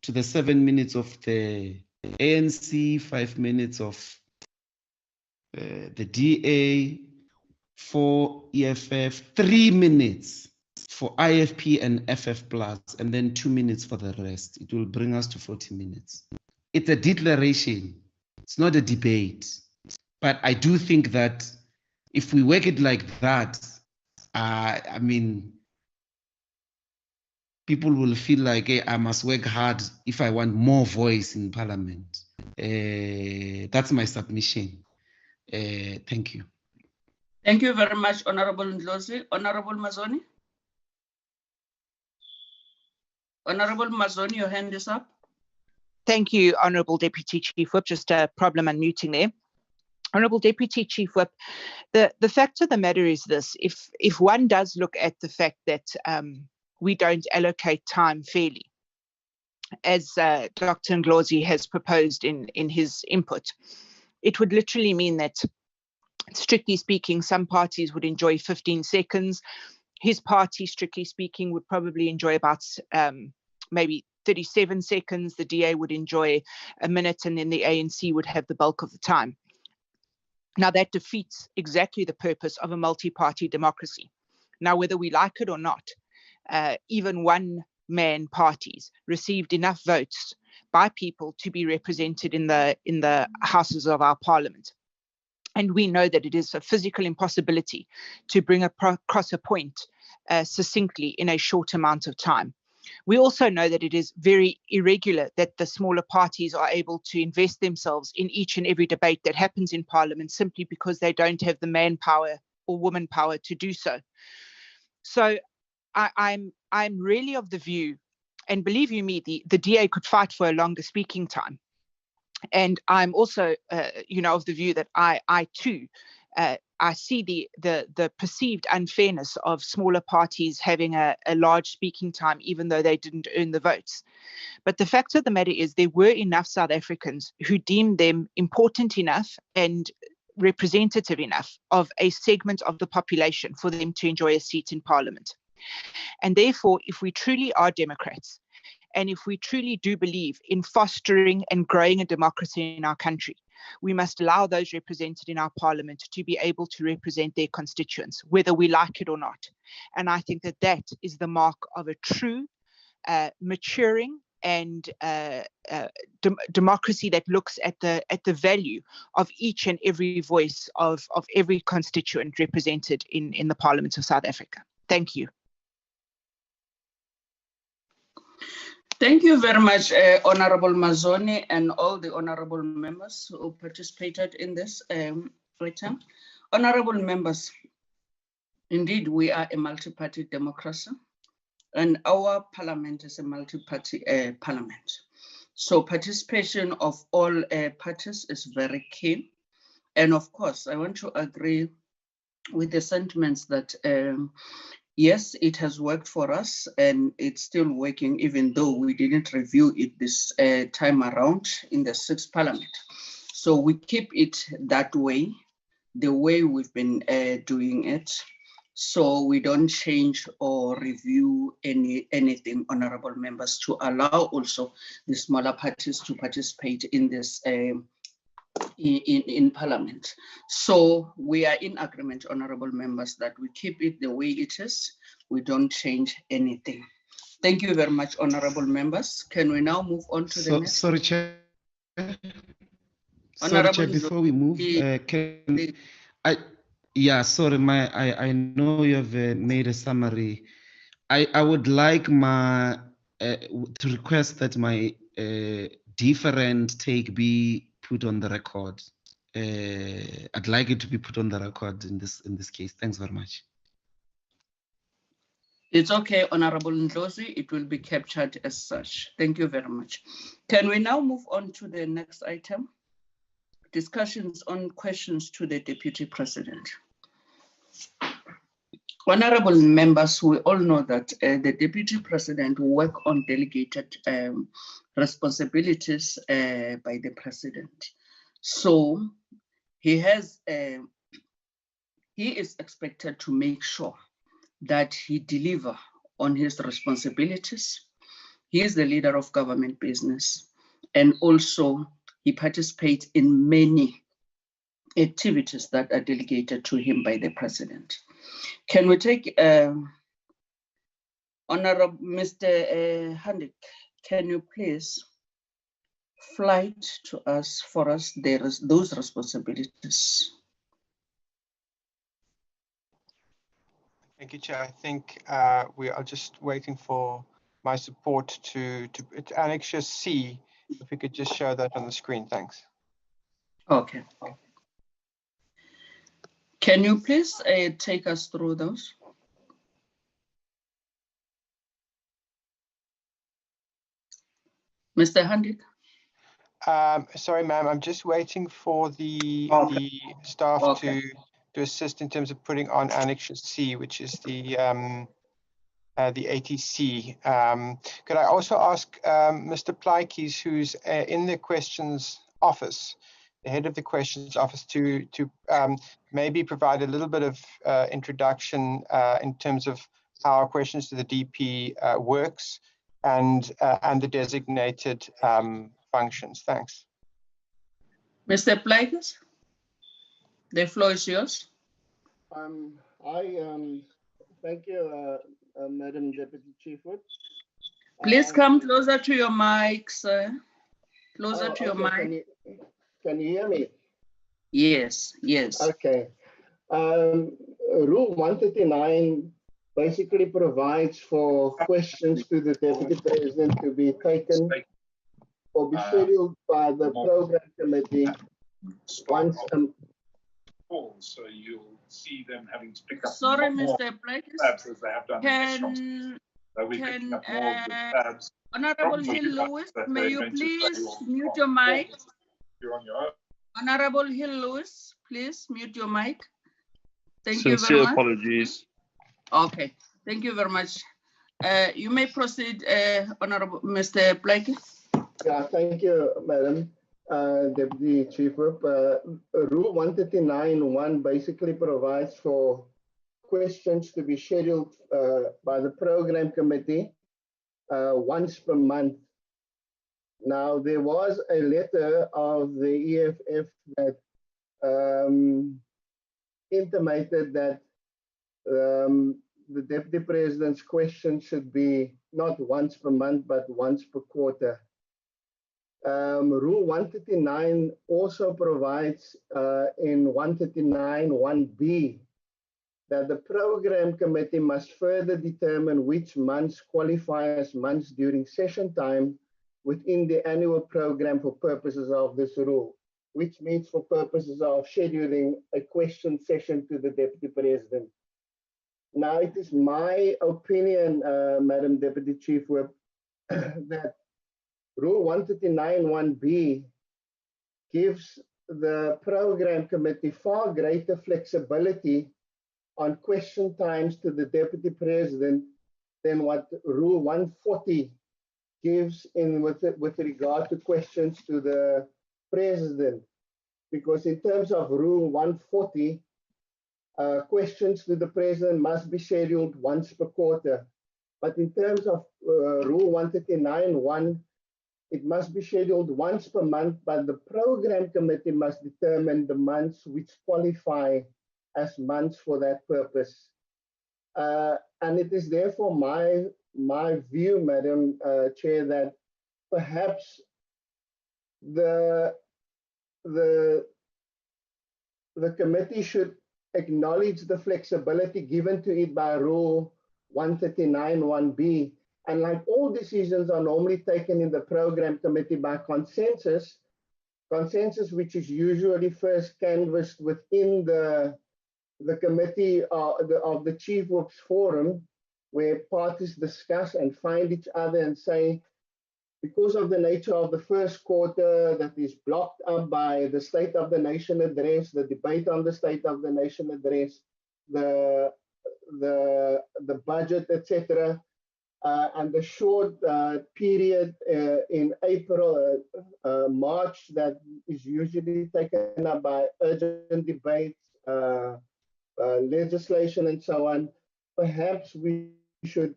the 7 minutes of the ANC, 5 minutes of the DA, 4 EFF, 3 minutes for IFP and FF plus, and then 2 minutes for the rest. It will bring us to 40 minutes. It's a declaration. It's not a debate. But I do think that if we work it like that, I mean, people will feel like, hey, I must work hard if I want more voice in Parliament. That's my submission. Thank you. Thank you very much, Honorable Ndlozi. Honorable Mazoni? Honorable Mazoni, your hand is up. Thank you, Honourable Deputy Chief Whip. Just a problem unmuting there. Honourable Deputy Chief Whip, the fact of the matter is this: if one does look at the fact that we don't allocate time fairly, as Dr. Ndlozi has proposed in his input, it would literally mean that, strictly speaking, some parties would enjoy 15 seconds. His party, strictly speaking, would probably enjoy about maybe 37 seconds. The DA would enjoy a minute, and then the ANC would have the bulk of the time. Now, that defeats exactly the purpose of a multi-party democracy. Now, whether we like it or not, even one-man parties received enough votes by people to be represented in the houses of our parliament. And we know that it is a physical impossibility to bring across a point succinctly in a short amount of time. We also know that it is very irregular that the smaller parties are able to invest themselves in each and every debate that happens in Parliament simply because they don't have the manpower or woman power to do so. So I'm really of the view, and believe you me, the DA could fight for a longer speaking time. And I'm also, of the view that I too, I see the perceived unfairness of smaller parties having a large speaking time, even though they didn't earn the votes. But the fact of the matter is there were enough South Africans who deemed them important enough and representative enough of a segment of the population for them to enjoy a seat in Parliament. And therefore, if we truly are Democrats, and if we truly do believe in fostering and growing a democracy in our country, we must allow those represented in our parliament to be able to represent their constituents, whether we like it or not. And I think that that is the mark of a true, maturing and democracy that looks at the value of each and every voice of every constituent represented in the Parliament of South Africa. Thank you. Thank you very much, Honorable Mazoni, and all the honorable members who participated in this item. Honorable members, indeed, we are a multi-party democracy, and our parliament is a multi-party parliament. So participation of all parties is very key. And of course, I want to agree with the sentiments that yes, it has worked for us, and it's still working, even though we didn't review it this time around in the 6th Parliament. So we keep it that way, the way we've been doing it. So we don't change or review anything, honorable members, to allow also the smaller parties to participate in this in Parliament. So we are in agreement, honorable members, that we keep it the way it is. We don't change anything. Thank you very much, honorable members. Can we now move on to the next? Sorry, Chair. Sorry, Chair, before we move, I know you have made a summary. I would like to request that my different take be put on the record. I'd like it to be put on the record in this case. Thanks very much. It's okay, Honorable Ndlozi. It will be captured as such. Thank you very much. Can we now move on to the next item? Discussions on questions to the Deputy President. Honorable members, we all know that the Deputy President will work on delegated responsibilities by the President. So he is expected to make sure that he deliver on his responsibilities. He is the leader of government business, and also he participates in many activities that are delegated to him by the President. Can we take Honorable Mr. Handik, can you please flight to us for us those responsibilities? Thank you, Chair. I think we are just waiting for my support to Annexure C. If we could just show that on the screen, thanks. Okay. Can you please take us through those? Mr. Handik? Sorry, ma'am, I'm just waiting for the staff to assist in terms of putting on Annexure C, which is the ATC. Could I also ask Mr. Plaatjes, who's in the questions office, the head of the questions office, to maybe provide a little bit of introduction in terms of how our questions to the DP works and the designated functions. Thanks. Mr. Plaatjes, the floor is yours. Thank you, Madam Deputy Chief Whip. Please come closer to your mic, sir. Closer to your mic. Can you hear me? Yes, yes. Okay. Rule 139 basically provides for questions to the Deputy President to be taken or be scheduled by the program committee once so you'll see them having to pick up Sorry, more Mr. Plaatjes. tabs as they have done in restaurants. So we're picking up more of the tabs. Honorable Hill Lewis, may you please mute your mic? You're on your own. Honorable Hill Lewis, please mute your mic. Thank you very Sincere much. apologies. Okay, thank you very much. You may proceed, Honorable Mr. Plaatjes. Yeah, thank you, Madam Deputy Chief Whip. Rule 139.1 basically provides for questions to be scheduled by the program committee once per month. Now, there was a letter of the EFF that intimated that the Deputy President's question should be not once per month, but once per quarter. Rule 139 also provides in 139.1b that the program committee must further determine which months qualify as months during session time within the annual program for purposes of this rule, which means for purposes of scheduling a question session to the Deputy President. Now, it is my opinion, Madam Deputy Chief Whip, that Rule 139.1b gives the program committee far greater flexibility on question times to the Deputy President than what Rule 140 gives with regard to questions to the President. Because in terms of Rule 140, questions to the President must be scheduled once per quarter. But in terms of Rule 139.1, it must be scheduled once per month, but the program committee must determine the months which qualify as months for that purpose. And it is therefore my view, Madam Chair, that perhaps the committee should acknowledge the flexibility given to it by Rule 139.1b. And like all decisions are normally taken in the program committee by consensus which is usually first canvassed within the committee of the Chief Whip's forum, where parties discuss and find each other and say, because of the nature of the first quarter that is blocked up by the State of the Nation address, the debate on the State of the Nation address, the budget, etc., and the short period in April, March that is usually taken up by urgent debates, legislation, and so on, perhaps we should,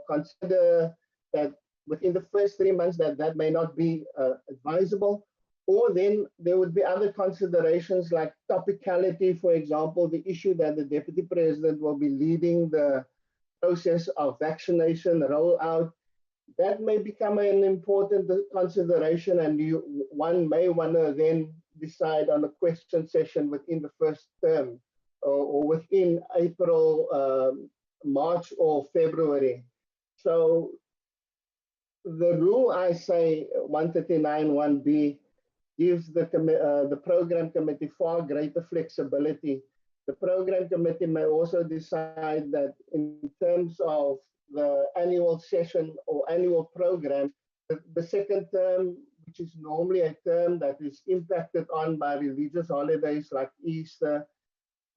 consider that within the first 3 months that may not be advisable, or then there would be other considerations like topicality, for example, the issue that the Deputy President will be leading the process of vaccination rollout. That may become an important consideration, and one may want to then decide on a question session within the first term or within April, March or February. So the rule, I say 139(1)(b) gives the program committee far greater flexibility. The program committee may also decide that in terms of the annual session or annual program, the second term, which is normally a term that is impacted on by religious holidays like Easter,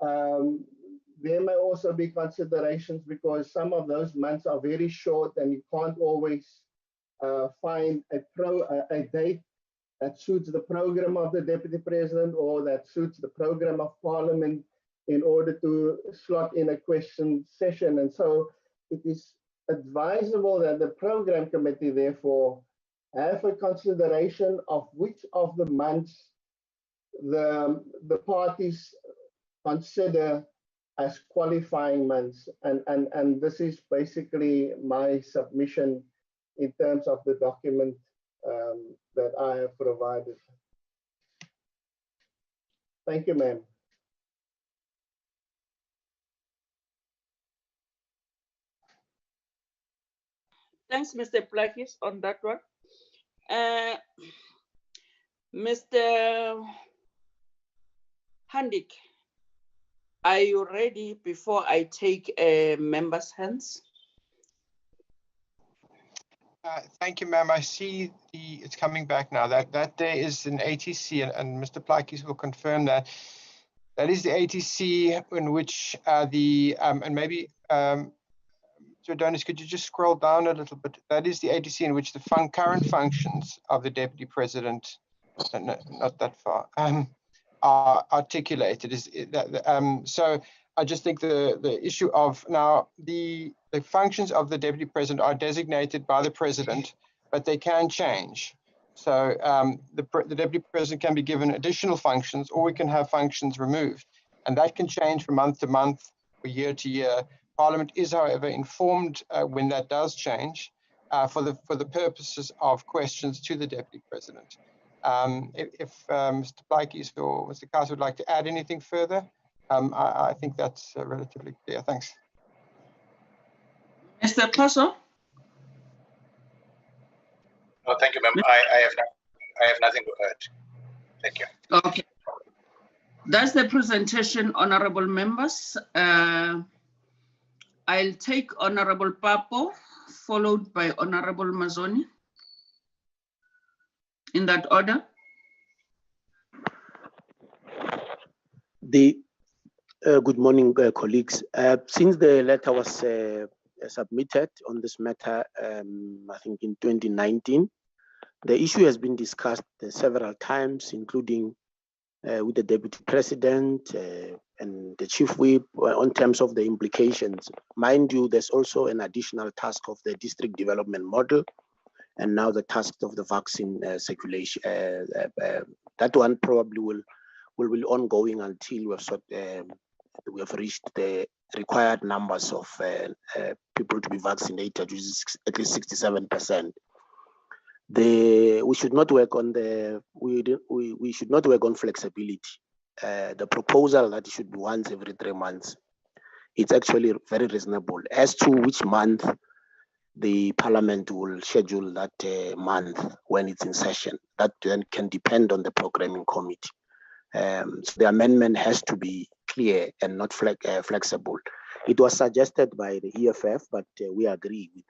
there may also be considerations because some of those months are very short and you can't always find a date that suits the program of the Deputy President or that suits the program of Parliament in order to slot in a question session. And so it is advisable that the program committee therefore have a consideration of which of the months the parties consider as qualifying months. And this is basically my submission in terms of the document that I have provided. Thank you, ma'am. Thanks, Mr. Plakis, on that one. Mr. Handik, are you ready before I take members' hands? Thank you, ma'am. I see it's coming back now. That there is an ATC, and Mr. Plakis will confirm that. That is the ATC in which and maybe, Mr. Adonis, could you just scroll down a little bit? That is the ATC in which the current functions of the Deputy President, no, not that far, are articulated. So I just think the issue of now the functions of the Deputy President are designated by the President, but they can change. So the Deputy President can be given additional functions, or we can have functions removed, and that can change from month to month or year to year. Parliament is, however, informed when that does change for the purposes of questions to the Deputy President. If Mr. Plakis or Mr. Kous would like to add anything further, I think that's relatively clear. Thanks. Mr. Kous? No, thank you, ma'am. I have nothing to add. Thank you. Okay. That's the presentation, honorable members. I'll take Honorable Papo, followed by Honorable Mazzoni. In that order. Good morning, colleagues. Since the letter was submitted on this matter, I think in 2019, the issue has been discussed several times, including with the Deputy President and the Chief Whip on terms of the implications. Mind you, there's also an additional task of the district development model, and now the task of the vaccine circulation. That one probably will be ongoing until we have reached the required numbers of people to be vaccinated, which is at least 67%. We should not work on we should not work on flexibility. The proposal that it should be once every 3 months, it's actually very reasonable. As to which month the Parliament will schedule that month when it's in session, that then can depend on the programming committee. So the amendment has to be clear and not flexible. It was suggested by the EFF, but we agree with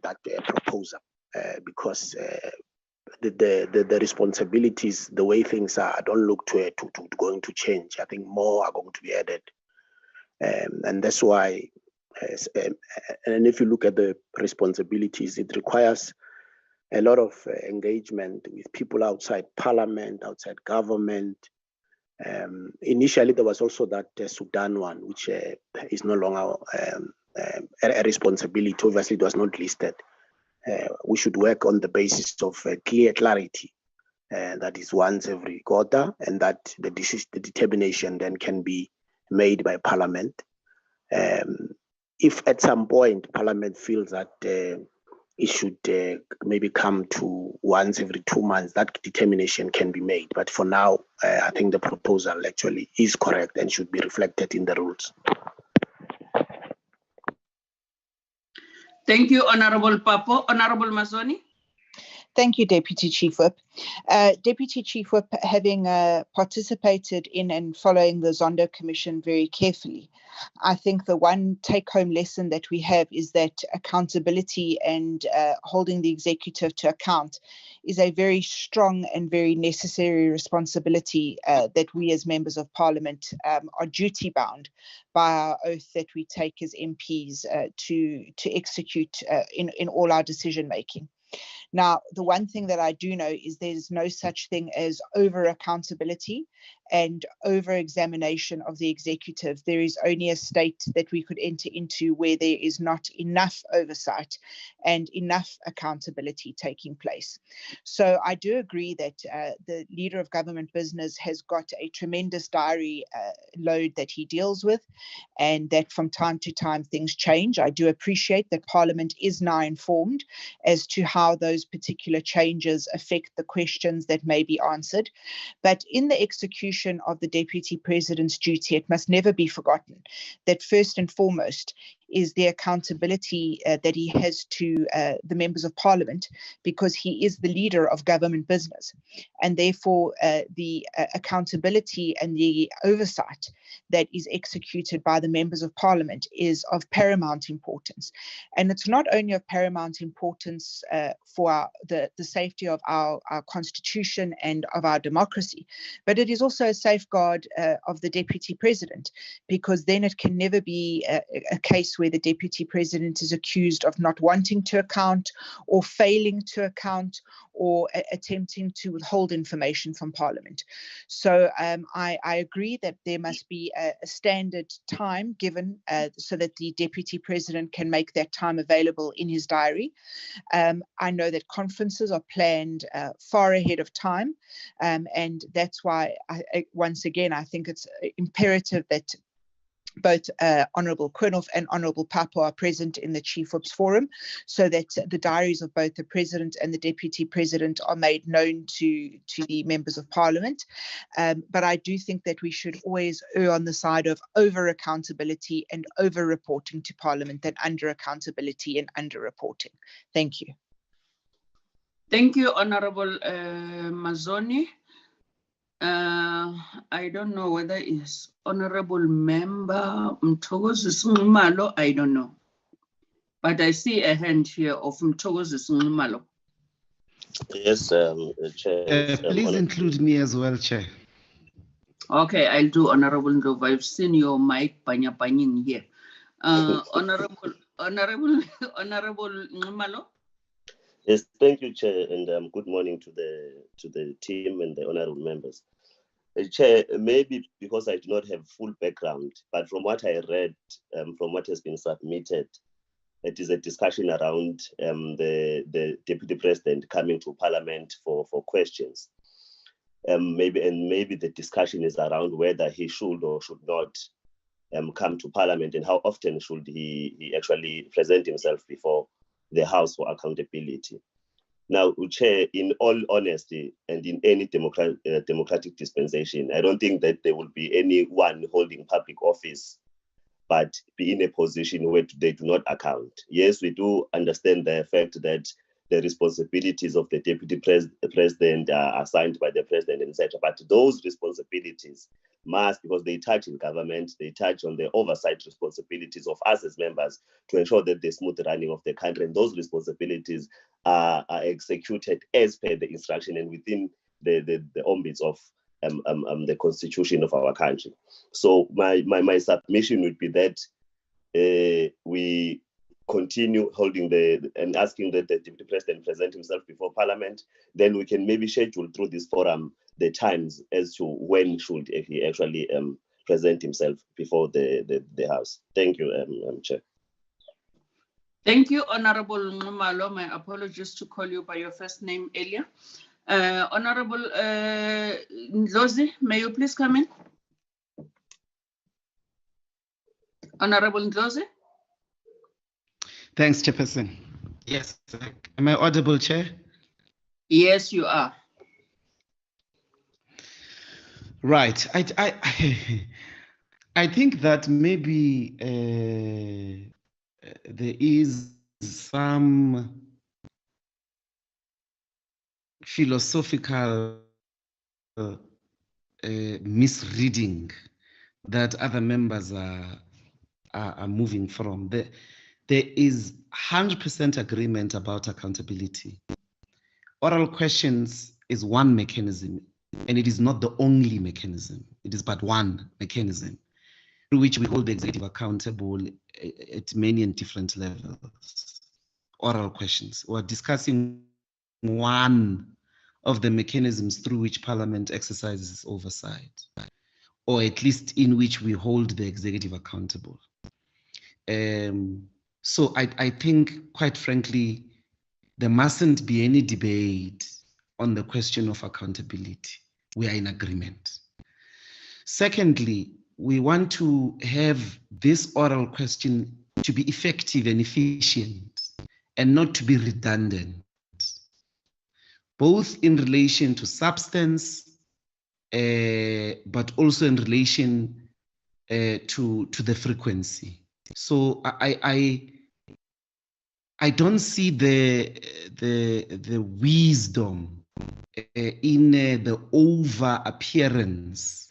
that proposal because the responsibilities, the way things are, don't look to going to change. I think more are going to be added, and that's why. And if you look at the responsibilities, it requires a lot of engagement with people outside Parliament, outside government. Initially, there was also that Sudan one, which is no longer a responsibility. Obviously, it was not listed. We should work on the basis of clear clarity. That is once every quarter, and that the determination then can be made by Parliament. If at some point Parliament feels that it should maybe come to once every 2 months, that determination can be made. But for now, I think the proposal actually is correct and should be reflected in the rules. Thank you, Honorable Papo. Honorable Mazoni. Thank you, Deputy Chief Whip. Deputy Chief Whip, having participated in and following the Zondo Commission very carefully, I think the one take-home lesson that we have is that accountability and holding the executive to account is a very strong and very necessary responsibility that we as members of Parliament are duty-bound by our oath that we take as MPs to execute in all our decision-making. Now, the one thing that I do know is there's no such thing as over-accountability and over-examination of the executive. There is only a state that we could enter into where there is not enough oversight and enough accountability taking place. So I do agree that the leader of government business has got a tremendous diary load that he deals with, and that from time to time things change. I do appreciate that Parliament is now informed as to how those particular changes affect the questions that may be answered. But in the execution of the Deputy President's duty, it must never be forgotten that first and foremost is the accountability that he has to the members of Parliament, because he is the leader of government business. And therefore, the accountability and the oversight that is executed by the members of Parliament is of paramount importance. And it's not only of paramount importance for the safety of our constitution and of our democracy, but it is also a safeguard of the Deputy President, because then it can never be a case where the Deputy President is accused of not wanting to account or failing to account or attempting to withhold information from Parliament. So I agree that there must be a standard time given so that the Deputy President can make that time available in his diary. I know that conferences are planned far ahead of time, and that's why, once again, I think it's imperative that both Honourable Quinoff and Honourable Papo are present in the Chief Whip's Forum, so that the diaries of both the President and the Deputy President are made known to the members of Parliament. But I do think that we should always err on the side of over-accountability and over-reporting to Parliament than under-accountability and under-reporting. Thank you. Thank you, Honourable Mazoni. I don't know whether it's Honourable Member Mthokozi Singumalo, I don't know. But I see a hand here of Mthokozi Singumalo. Yes, Chair. Please include me as well, Chair. Okay, I'll do Honourable Ndlovu. I've seen your mic panyapanyin here. Honourable Ngumalo. Yes, thank you, Chair, and good morning to the team and the honourable members. Chair, maybe because I do not have full background, but from what I read, from what has been submitted, it is a discussion around the Deputy President coming to Parliament for questions. Maybe the discussion is around whether he should or should not come to Parliament, and how often should he actually present himself before the House for accountability. Now, Chair, in all honesty, and in any democratic dispensation, I don't think that there will be anyone holding public office but be in a position where they do not account. Yes, we do understand the fact that the responsibilities of the deputy president are assigned by the president, etc. But those responsibilities must, because they touch in government, they touch on the oversight responsibilities of us as members to ensure that the smooth running of the country, and those responsibilities are executed as per the instruction and within the ambits of the constitution of our country. So my submission would be that we continue holding and asking that the deputy president present himself before parliament. Then we can maybe schedule through this forum the times as to when should he actually present himself before the house. Thank you, Chair. Thank you, Honorable Ngumalo. My apologies to call you by your first name earlier. Honorable Ndlozi, may you please come in? Honorable Ndlozi? Thanks, Chairperson. Yes, am I audible, Chair? Yes, you are. Right. I think that maybe there is some philosophical misreading that other members are moving from. There is 100% agreement about accountability. Oral questions is one mechanism, and it is not the only mechanism. It is but one mechanism through which we hold the executive accountable at many and different levels. Oral questions. We're discussing one of the mechanisms through which Parliament exercises oversight, or at least in which we hold the executive accountable. So I think, quite frankly, there mustn't be any debate on the question of accountability. We are in agreement. Secondly, we want to have this oral question to be effective and efficient and not to be redundant, both in relation to substance, but also in relation to the frequency. So I don't see the wisdom in the over appearance,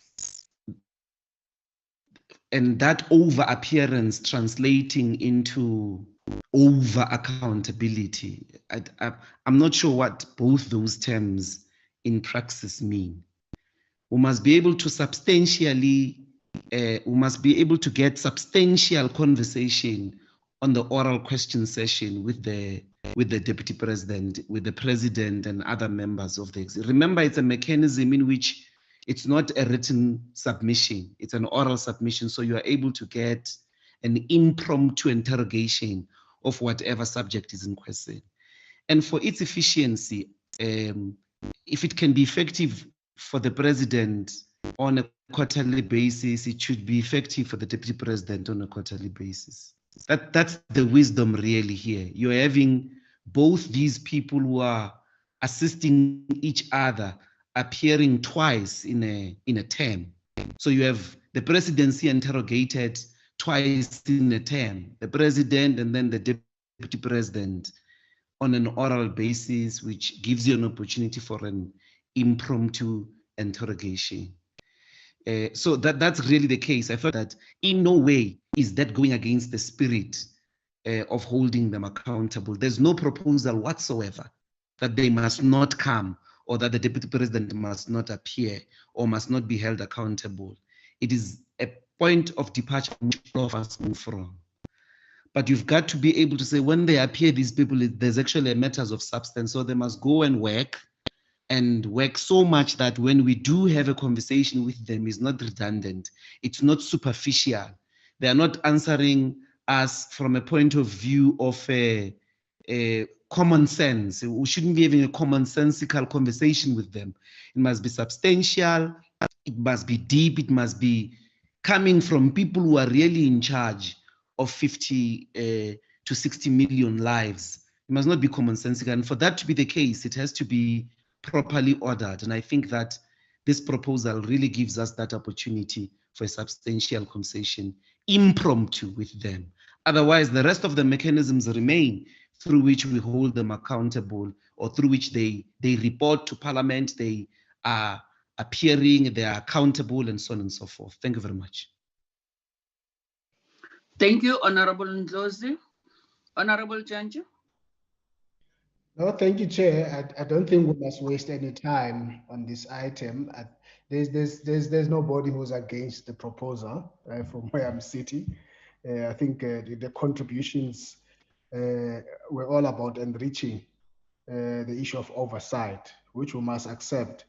and that over appearance translating into over accountability. I'm not sure what both those terms in praxis mean. We must be able to get substantial conversation on the oral question session with the deputy president, with the president and other members of the executive. Remember, it's a mechanism in which it's not a written submission, it's an oral submission, so you are able to get an impromptu interrogation of whatever subject is in question. And for its efficiency, if it can be effective for the president on a quarterly basis, it should be effective for the deputy president on a quarterly basis. That's the wisdom really here. You're having both these people who are assisting each other appearing twice in a term. So you have the presidency interrogated twice in a term, the president and then the deputy president on an oral basis, which gives you an opportunity for an impromptu interrogation. So that's really the case. I felt that in no way is that going against the spirit of holding them accountable. There's no proposal whatsoever that they must not come or that the deputy president must not appear or must not be held accountable. It is a point of departure which all of us move from. But you've got to be able to say when they appear, these people, there's actually matters of substance, so they must go and work so much that when we do have a conversation with them, it's not redundant, it's not superficial. They are not answering us from a point of view of a common sense. We shouldn't be having a commonsensical conversation with them. It must be substantial, it must be deep, it must be coming from people who are really in charge of 50 to 60 million lives. It must not be commonsensical. And for that to be the case, it has to be properly ordered. And I think that this proposal really gives us that opportunity for a substantial conversation, impromptu with them. Otherwise, the rest of the mechanisms remain through which we hold them accountable, or through which they report to Parliament, they are appearing, they are accountable, and so on and so forth. Thank you very much. Thank you, Honorable Ndlozi. Honorable Janju. No, thank you, Chair. I don't think we must waste any time on this item. There's nobody who's against the proposal from where I'm sitting. I think the contributions were all about enriching the issue of oversight, which we must accept.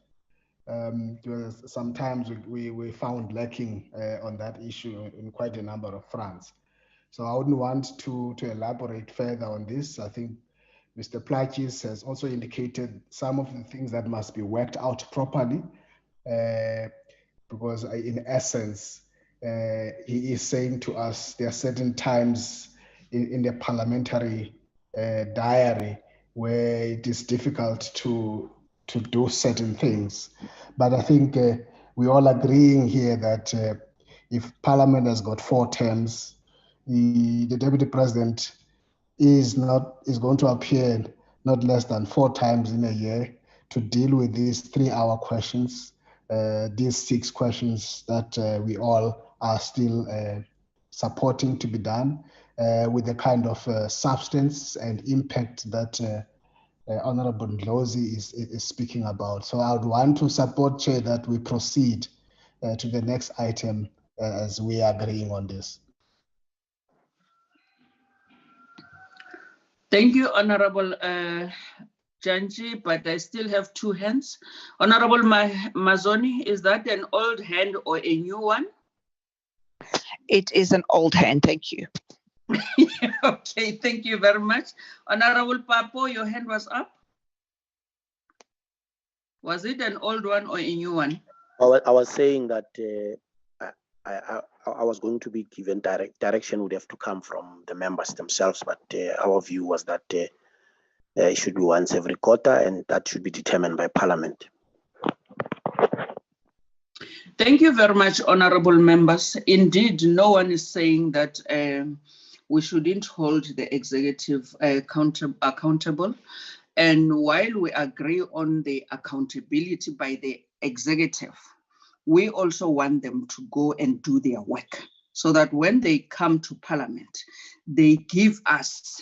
Sometimes we found lacking on that issue in quite a number of fronts. So I wouldn't want to elaborate further on this. I think Mr. Plachis has also indicated some of the things that must be worked out properly, because in essence, he is saying to us there are certain times in the parliamentary diary where it is difficult to do certain things. But I think we're all agreeing here that if Parliament has got 4 terms, the Deputy President is going to appear not less than 4 times in a year to deal with these 3-hour questions, these 6 questions that we all are still supporting to be done with the kind of substance and impact that Honorable Ndlozi is speaking about. So I would want to support, Chair, that we proceed to the next item as we are agreeing on this. Thank you, Honorable Janji, but I still have 2 hands. Honorable Mazoni, is that an old hand or a new one? It is an old hand, thank you. Okay, thank you very much. Honorable Papo, your hand was up. Was it an old one or a new one? I was saying that I was going to be given direction would have to come from the members themselves, but our view was that it should be once every quarter, and that should be determined by Parliament. Thank you very much, honorable members. Indeed, no one is saying that we shouldn't hold the executive accountable. And while we agree on the accountability by the executive, we also want them to go and do their work so that when they come to Parliament, they give us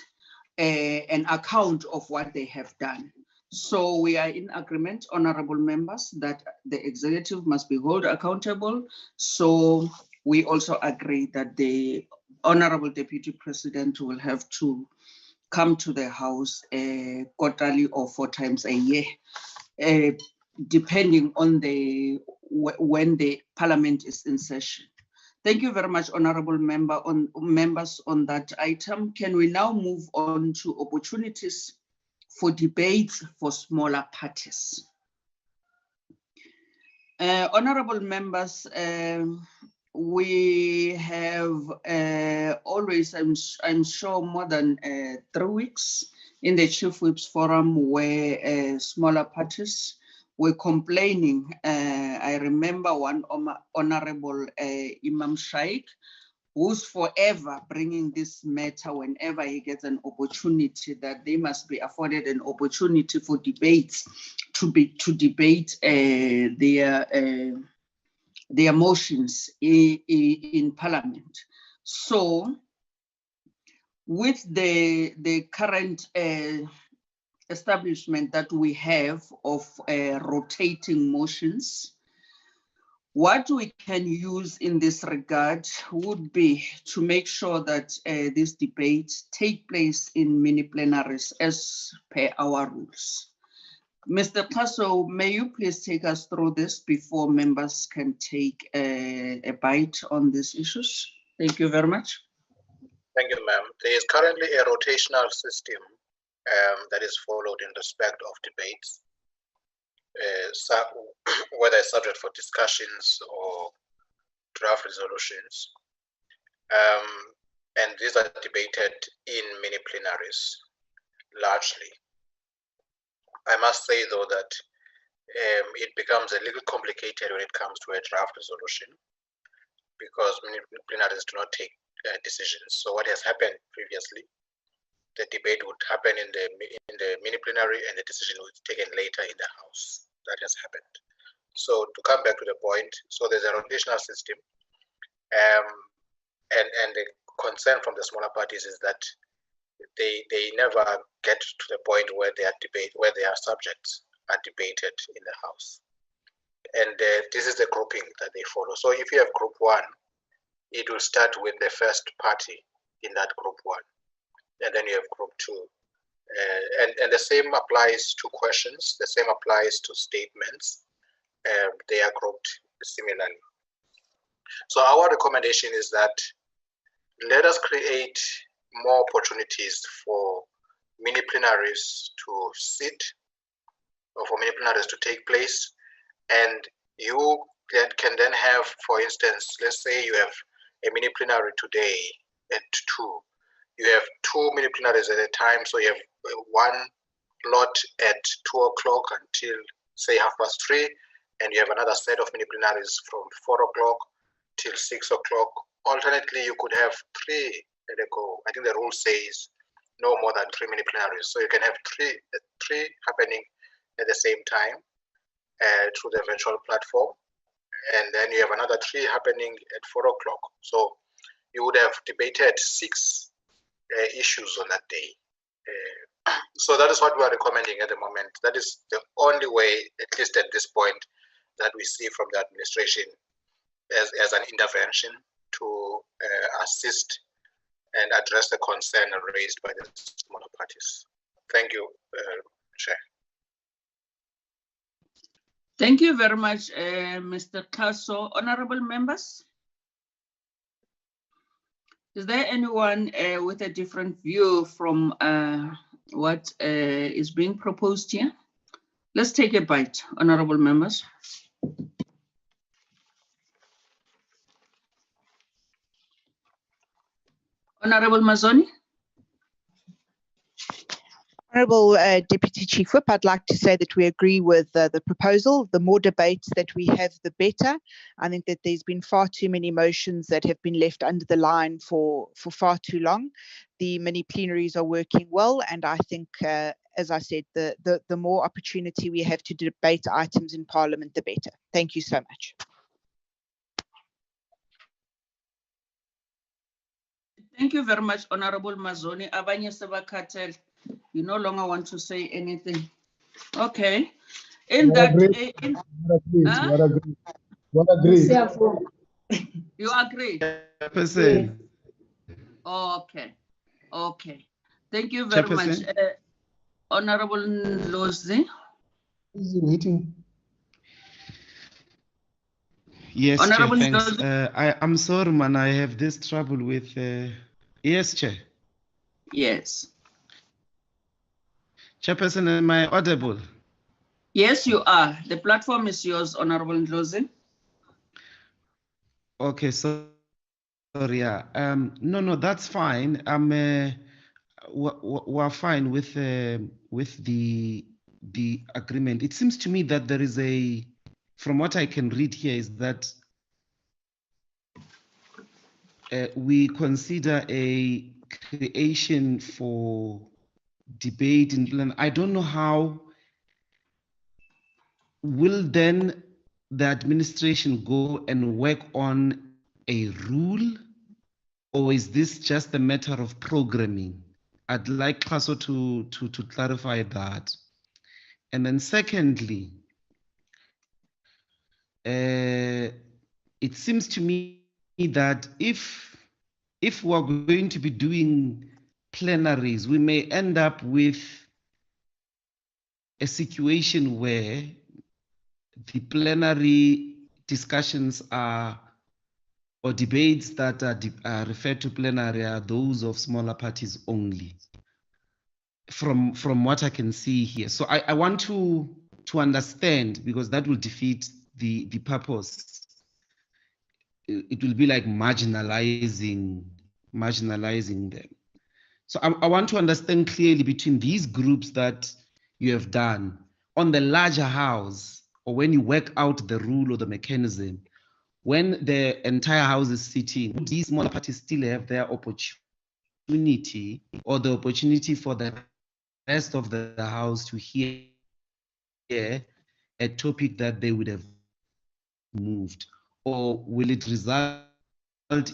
an account of what they have done. So we are in agreement, honorable members, that the executive must be held accountable. So we also agree that the honorable deputy president will have to come to the house quarterly or 4 times a year, depending on when the Parliament is in session. Thank you very much, honorable members on that item. Can we now move on to opportunities for debates for smaller parties? Honorable members, we have always, I'm sure, more than 3 weeks in the Chief Whips Forum where smaller parties were complaining. I remember one honorable Imam Shaikh, who's forever bringing this matter whenever he gets an opportunity, that they must be afforded an opportunity for debates to debate their motions in Parliament. So with the current establishment that we have of rotating motions, what we can use in this regard would be to make sure that these debates take place in mini plenaries as per our rules. Mr. Paso, may you please take us through this before members can take a bite on these issues? Thank you very much. Thank you, ma'am. There is currently a rotational system that is followed in respect of debates, whether it's subject for discussions or draft resolutions. And these are debated in mini plenaries, largely. I must say, though, that it becomes a little complicated when it comes to a draft resolution, because many plenaries do not take decisions. So what has happened previously the debate would happen in the mini plenary and the decision would be taken later in the House. That has happened. So to come back to the point, so there's a rotational system, and the concern from the smaller parties is that they never get to the point where their subjects are debated in the House. And this is the grouping that they follow. So if you have group one, it will start with the first party in that group one, and then you have group two. And the same applies to questions, the same applies to statements. They are grouped similarly. So our recommendation is that let us create more opportunities for mini plenaries to sit or for mini plenaries to take place. And you can then have, for instance, let's say you have a mini plenary today at 2. You have 2 mini plenaries at a time, so you have one lot at 2 o'clock until say 3:30, and you have another set of mini plenaries from 4 o'clock till 6 o'clock. Alternately, you could have 3 at a go. I think the rule says no more than 3 mini plenaries, so you can have three happening at the same time through the virtual platform, and then you have another 3 happening at 4 o'clock. So you would have debated 6 issues on that day. So that is what we are recommending at the moment. That is the only way, at least at this point, that we see from the administration as an intervention to assist and address the concern raised by the smaller parties. Thank you, Chair. Thank you very much, Mr. Kaso. Honorable members, is there anyone with a different view from what is being proposed here? Let's take a bite, honorable members. Honorable Mazzoni. Honourable Deputy Chief Whip, I'd like to say that we agree with the proposal. The more debates that we have, the better. I think that there's been far too many motions that have been left under the line for far too long. The mini plenaries are working well, and I think, as I said, the more opportunity we have to debate items in Parliament, the better. Thank you so much. Thank you very much, Honorable Mazzoni. Abanye Sebakatel, you no longer want to say anything. Okay. In You that, agree? You agree? You agree? Chairperson. Okay. Okay. Thank you very much, Honorable Ndlozi. Is he waiting? Yes, Honorable Chair, thanks. Ndlozi. I'm sorry, man, I have this trouble with... Yes, Chair. Yes. Chairperson, am I audible? Yes, you are. The platform is yours, Honorable Ndlozi. Okay, so sorry, yeah. No, that's fine. We're fine with the agreement. It seems to me that there is from what I can read here, is that we consider a creation for debate in plan. I don't know how will then the administration go and work on a rule, or is this just a matter of programming? I'd like Kaso to clarify that. And then secondly, it seems to me that if we're going to be doing plenaries, we may end up with a situation where the plenary discussions or debates that are referred to plenary are those of smaller parties only, from what I can see here. So I want to understand, because that will defeat the purpose. It will be like marginalizing them. So I want to understand clearly between these groups that you have done on the larger house, or when you work out the rule or the mechanism, when the entire house is sitting, these smaller parties still have their opportunity opportunity or the opportunity for the rest of the House to hear a topic that they would have moved? Or will it result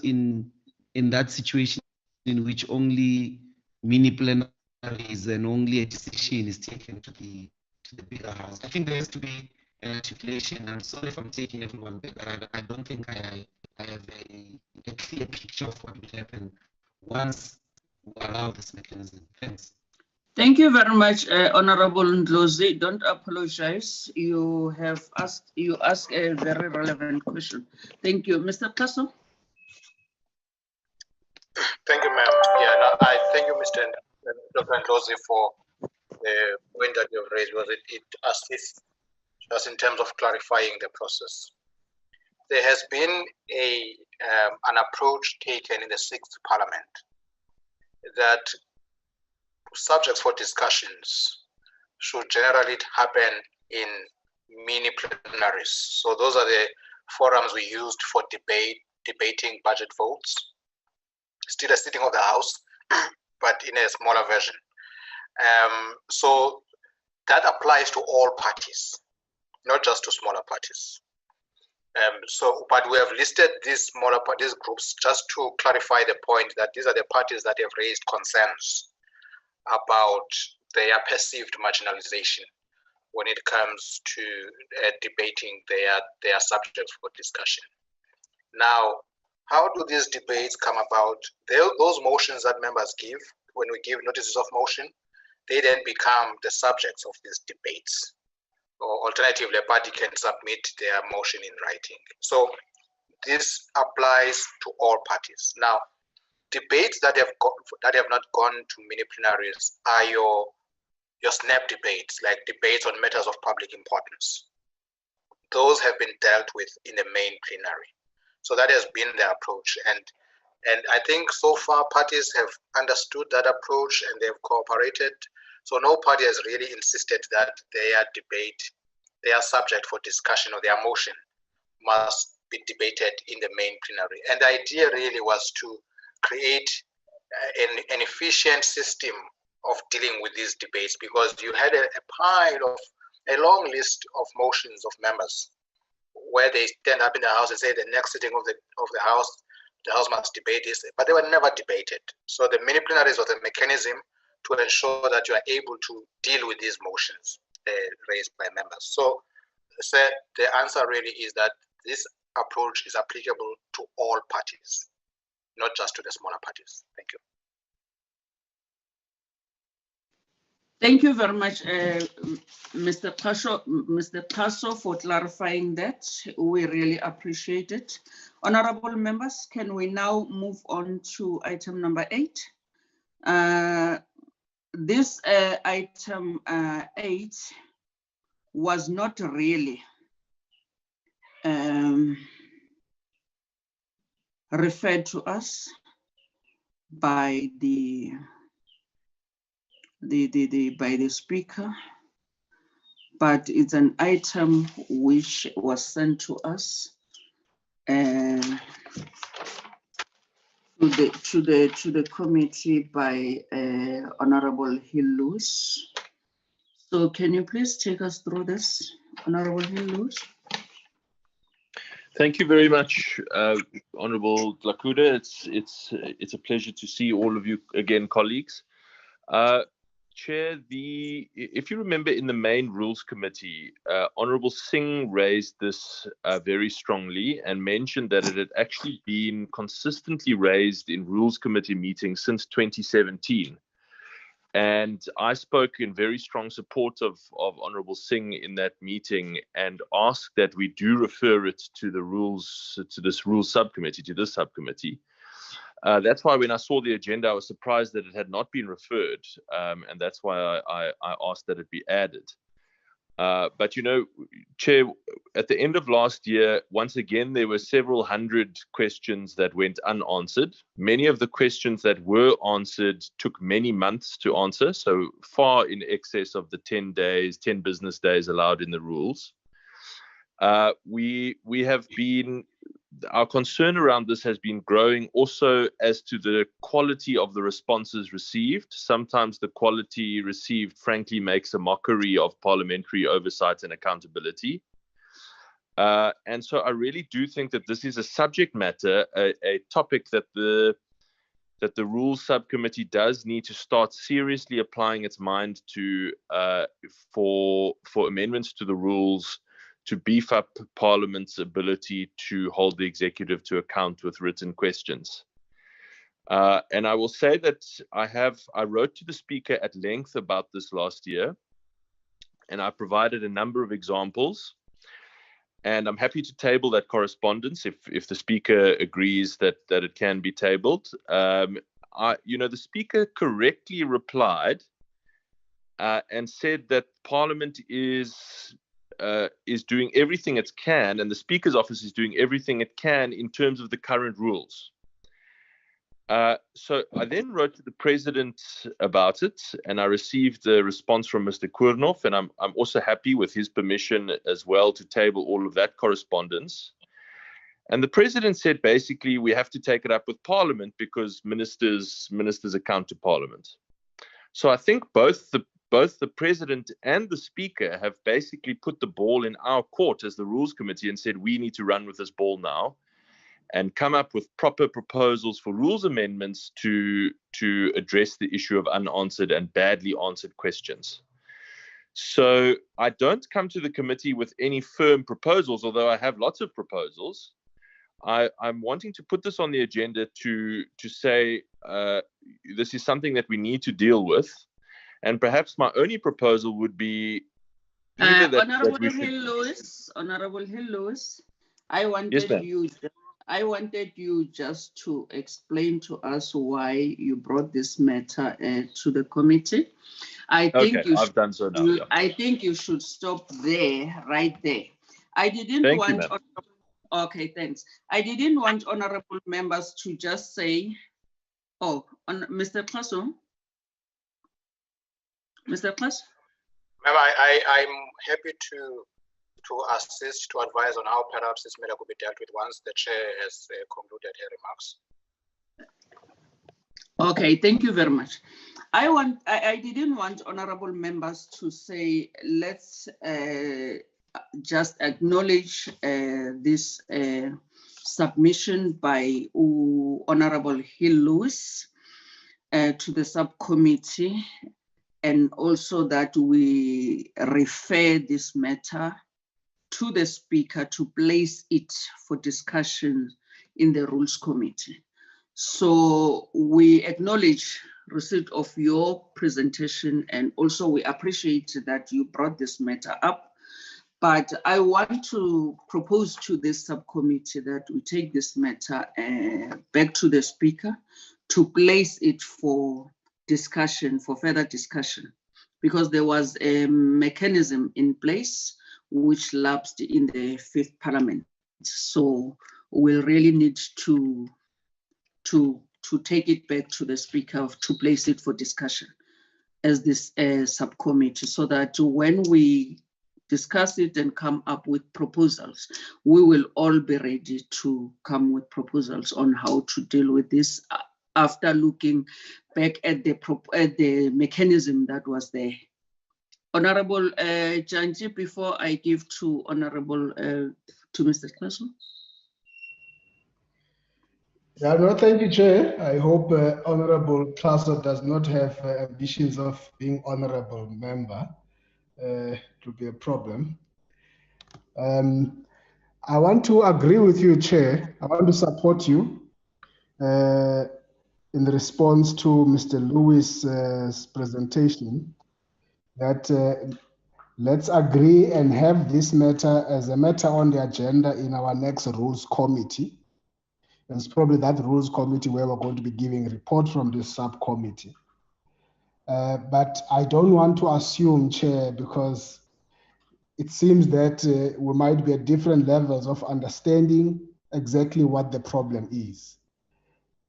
in that situation in which only mini plenaries and only a decision is taken to the bigger House? I think there has to be an articulation. I'm sorry if I'm taking everyone back, but I don't think I have a clear picture of what will happen once we allow this mechanism. Thanks. Thank you very much, Honorable Ndlozi. Don't apologize. You asked a very relevant question. Thank you, Mr. Kaso. Thank you, ma'am. Yeah, no, I thank you, Dr. Ndlozi, for the point that you have raised. Was it assists us in terms of clarifying the process. There has been an approach taken in the 6th Parliament that subjects for discussions should generally happen in mini plenaries. So those are the forums we used for debating budget votes. Still a sitting of the House, but in a smaller version. So that applies to all parties, not just to smaller parties. But we have listed these smaller parties groups just to clarify the point that these are the parties that have raised concerns about their perceived marginalization when it comes to debating their subjects for discussion. Now, how do these debates come about? Those motions that members give, when we give notices of motion, they then become the subjects of these debates. Or alternatively, a party can submit their motion in writing. So this applies to all parties. Now, debates that have not gone to mini plenaries are your snap debates, like debates on matters of public importance. Those have been dealt with in the main plenary. So that has been the approach. And I think so far parties have understood that approach and they've cooperated. So no party has really insisted that their debate, their subject for discussion or their motion must be debated in the main plenary. And the idea really was to create an efficient system of dealing with these debates, because you had a long list of motions of members where they stand up in the House and say the next sitting of the House must debate this, but they were never debated. So the mini plenaries was a mechanism to ensure that you are able to deal with these motions raised by members. So the answer really is that this approach is applicable to all parties, not just to the smaller parties. Thank you. Thank you very much, Mr. Kaso, for clarifying that. We really appreciate it. Honorable members, can we now move on to item number 8? This item 8 was not really referred to us by the speaker, but it's an item which was sent to us to the committee by Honorable Hill-Lewis. So can you please take us through this, Honorable Hill-Lewis? Thank you very much, Honorable Dlakuda. It's a pleasure to see all of you again, colleagues. Chair, if you remember in the main Rules Committee, Honorable Singh raised this very strongly and mentioned that it had actually been consistently raised in Rules Committee meetings since 2017. And I spoke in very strong support of Honorable Singh in that meeting and asked that we do refer it to this Rules Subcommittee. That's why when I saw the agenda, I was surprised that it had not been referred, and that's why I asked that it be added. But, you know, Chair, at the end of last year, once again, there were several hundred questions that went unanswered. Many of the questions that were answered took many months to answer, so far in excess of the 10 business days allowed in the rules. We have been our concern around this has been growing also as to the quality of the responses received. Sometimes the quality received, frankly, makes a mockery of parliamentary oversight and accountability. And so I really do think that this is a subject matter, a topic that the Rules Subcommittee does need to start seriously applying its mind to for amendments to the rules to beef up Parliament's ability to hold the executive to account with written questions. And I will say that I wrote to the Speaker at length about this last year, and I provided a number of examples. And I'm happy to table that correspondence if the Speaker agrees that it can be tabled. The Speaker correctly replied and said that Parliament is doing everything it can, and the Speaker's office is doing everything it can in terms of the current rules. So I then wrote to the President about it, and I received a response from Mr. Koornoff, and I'm also happy with his permission as well to table all of that correspondence. And the President said basically we have to take it up with Parliament because ministers account to Parliament. So I think both the President and the Speaker have basically put the ball in our court as the Rules Committee and said we need to run with this ball now and come up with proper proposals for rules amendments to address the issue of unanswered and badly answered questions. So I don't come to the committee with any firm proposals, although I have lots of proposals. I'm wanting to put this on the agenda to say this is something that we need to deal with. And perhaps my only proposal would be Honorable Hill Lewis, I wanted you just to explain to us why you brought this matter to the committee. I've done so now. Yeah. I think you should stop there, right there. I didn't want. Okay, thanks. I didn't want honorable members to just say, "Oh, Mr. Klasso." Mr. Klass? Ma'am, I'm happy to assist, to advise on how perhaps this matter could be dealt with once the chair has concluded her remarks. Okay, thank you very much. I didn't want honorable members to say, let's just acknowledge this submission by Honorable Hill Lewis to the subcommittee, and also that we refer this matter to the Speaker to place it for discussion in the Rules Committee. So we acknowledge receipt of your presentation, and also we appreciate that you brought this matter up. But I want to propose to this subcommittee that we take this matter back to the Speaker to place it for discussion, for further discussion, because there was a mechanism in place which lapsed in the 5th Parliament. So we'll really need to take it back to the Speaker to place it for discussion as this subcommittee, so that when we discuss it and come up with proposals, we will all be ready to come with proposals on how to deal with this after looking back at the mechanism that was there. Honorable Janji, before I give to Honorable to Mr. Klasso. Yeah, no, thank you, Chair. I hope Honorable Klasso does not have ambitions of being honorable member. To be a problem. I want to agree with you, Chair. I want to support you in response to Mr. Lewis' presentation, that let's agree and have this matter as a matter on the agenda in our next Rules Committee. And it's probably that Rules Committee where we're going to be giving a report from this subcommittee. But I don't want to assume, Chair, because it seems that we might be at different levels of understanding exactly what the problem is.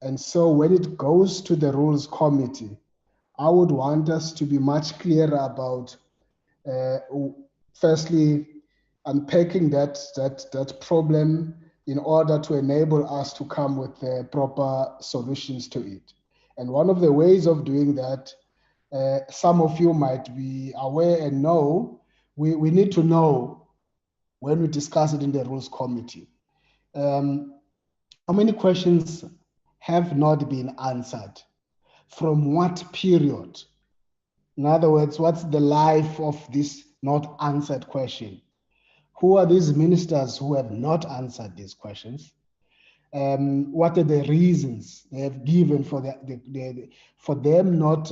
And so when it goes to the Rules Committee, I would want us to be much clearer about, firstly, unpacking that problem in order to enable us to come with the proper solutions to it. And one of the ways of doing that, some of you might be aware and know, we need to know when we discuss it in the Rules Committee. How many questions have not been answered? From what period? In other words, what's the life of this not answered question? Who are these ministers who have not answered these questions? What are the reasons they have given for for them not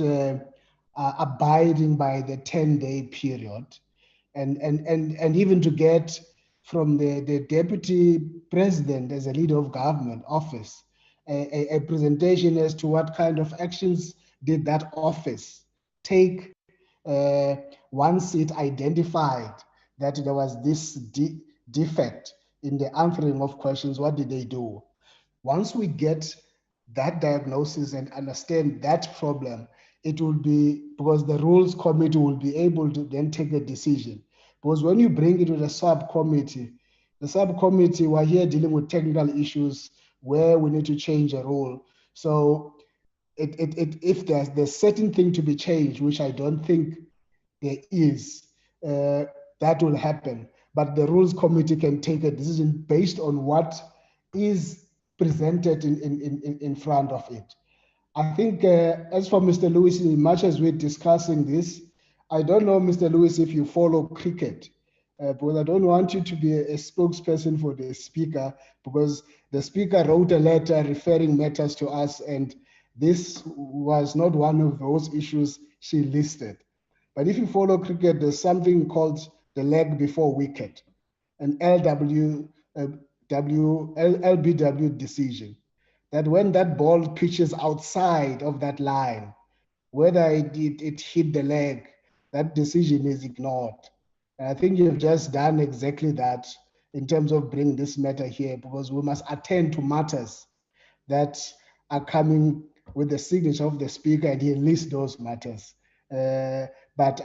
abiding by the 10-day period? And even to get from the deputy president as a leader of government office a presentation as to what kind of actions did that office take once it identified that there was this defect in the answering of questions. What did they do? Once we get that diagnosis and understand that problem, it will be, because the Rules Committee will be able to then take a decision. Because when you bring it to the subcommittee, we're here dealing with technical issues where we need to change a rule. So if there's certain thing to be changed, which I don't think there is, that will happen. But the Rules Committee can take a decision based on what is presented in front of it. I think as for Mr. Lewis, much as we're discussing this, I don't know, Mr. Lewis, if you follow cricket, because I don't want you to be a spokesperson for the speaker, because the speaker wrote a letter referring matters to us, and this was not one of those issues she listed. But if you follow cricket, there's something called the leg before wicket, an LBW decision, that when that ball pitches outside of that line, whether it hit the leg, that decision is ignored. And I think you've just done exactly that in terms of bringing this matter here, because we must attend to matters that are coming with the signature of the speaker, and he lists those matters. But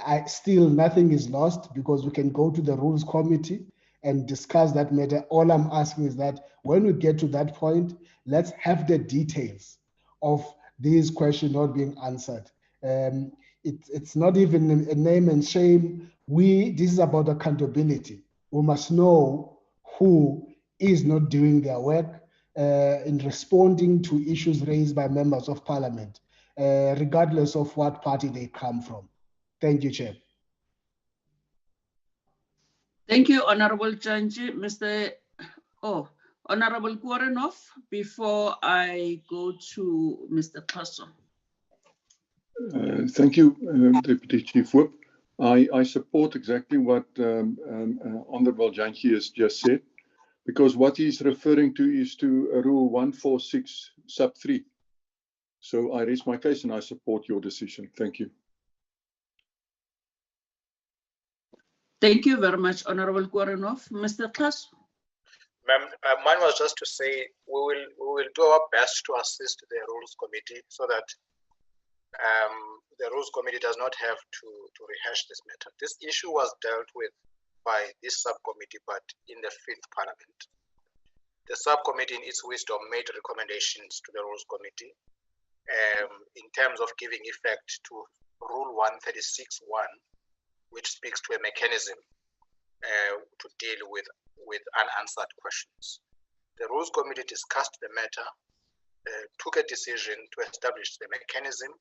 nothing is lost, because we can go to the Rules Committee and discuss that matter. All I'm asking is that when we get to that point, let's have the details of these questions not being answered. It's not even a name and shame. This is about accountability. We must know who is not doing their work in responding to issues raised by members of parliament, regardless of what party they come from. Thank you, Chair. Thank you, Honorable Janji. Honorable Korenov, before I go to Mr. Klasso. Thank you, Deputy Chief Whip. I support exactly what Honorable Janji has just said, because what he's referring to is to Rule 146 sub 3. So I raise my case and I support your decision. Thank you. Thank you very much, Honorable Korenov. Mr. Klasso. Ma'am, mine was just to say we will do our best to assist the Rules Committee so that the Rules Committee does not have to rehash this matter. This issue was dealt with by this subcommittee, but in the 5th Parliament. The subcommittee, in its wisdom, made recommendations to the Rules Committee in terms of giving effect to Rule 136.1, which speaks to a mechanism to deal with unanswered questions. The Rules Committee discussed the matter, took a decision to establish the mechanism.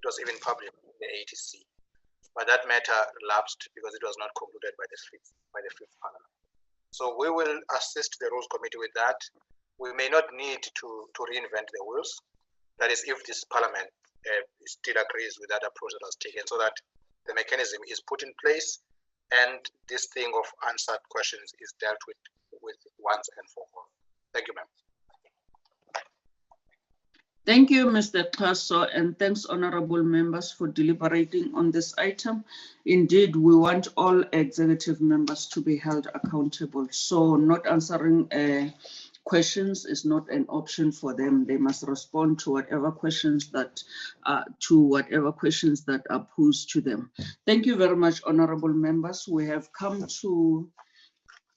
It was even published in the ATC, but that matter lapsed because it was not concluded by the 5th Parliament. So we will assist the Rules Committee with that. We may not need to reinvent the wheels. That is, if this Parliament still agrees with that approach that was taken, so that the mechanism is put in place and this thing of unanswered questions is dealt with once and for all. Thank you, ma'am. Thank you, Mr. Klasso, and thanks, honorable members, for deliberating on this item. Indeed, we want all executive members to be held accountable. So not answering questions is not an option for them. They must respond to whatever questions that are posed to them. Thank you very much, honorable members. We have come to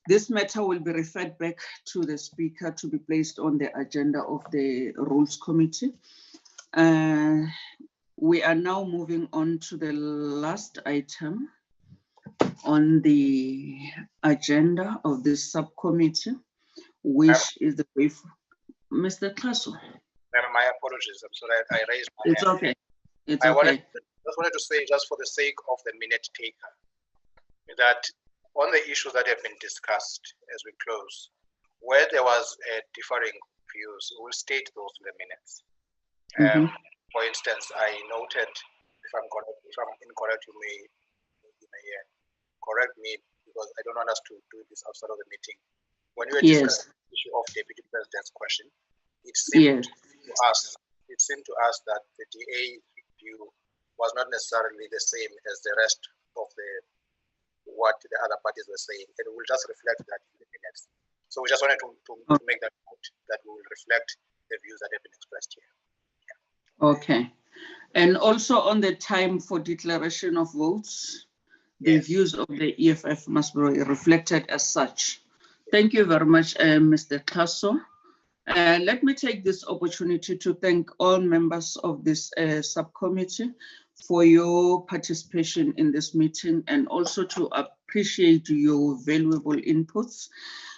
This matter will be referred back to the Speaker to be placed on the agenda of the Rules Committee. We are now moving on to the last item on the agenda of this subcommittee, which is the brief. Mr. Klaso. My apologies. I'm sorry, I raised my hand. It's okay. It's okay. Just wanted to say, just for the sake of the minute taker, that on the issues that have been discussed as we close, where there was differing views, we'll state those in the minutes. For instance, I noted, if I'm incorrect, you may correct me, because I don't want us to do this outside of the meeting. When you were discussing the issue of Deputy President's question, it seemed to us that the DA view was not necessarily the same as the rest of what the other parties were saying, and we'll just reflect that in the minutes. So we just wanted to make that point, that we will reflect the views that have been expressed here. Okay. And also on the time for declaration of votes, the views of the EFF must be reflected as such. Thank you very much, Mr. Klaso. Let me take this opportunity to thank all members of this subcommittee for your participation in this meeting, and also to appreciate your valuable inputs,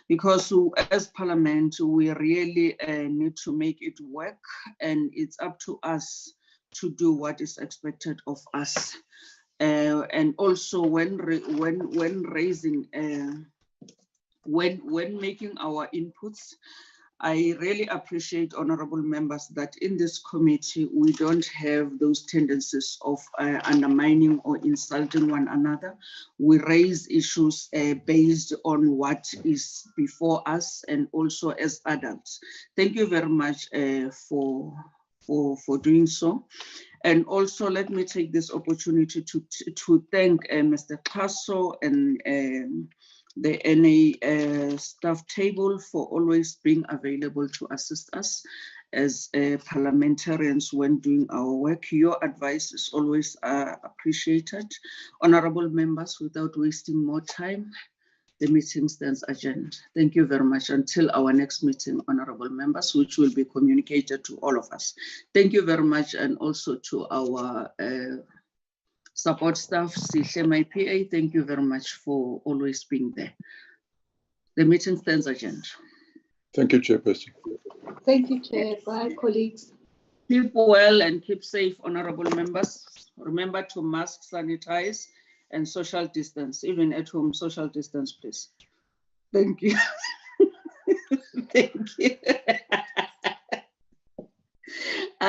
because as Parliament, we really need to make it work, and it's up to us to do what is expected of us. And also when making our inputs, I really appreciate, honorable members, that in this committee, we don't have those tendencies of undermining or insulting one another. We raise issues based on what is before us, and also as adults. Thank you very much for doing so. And also let me take this opportunity to thank Mr. Klaso and the NA staff table for always being available to assist us as parliamentarians when doing our work. Your advice is always appreciated. Honorable members, without wasting more time, the meeting stands adjourned. Thank you very much. Until our next meeting, honorable members, which will be communicated to all of us. Thank you very much, and also to our support staff, Sihle, my PA, thank you very much for always being there. The meeting stands adjourned. Thank you, Chairperson. Thank you, Chair. Bye, colleagues. Keep well and keep safe, honorable members. Remember to mask, sanitize, and social distance. Even at home, social distance, please. Thank you. Thank you.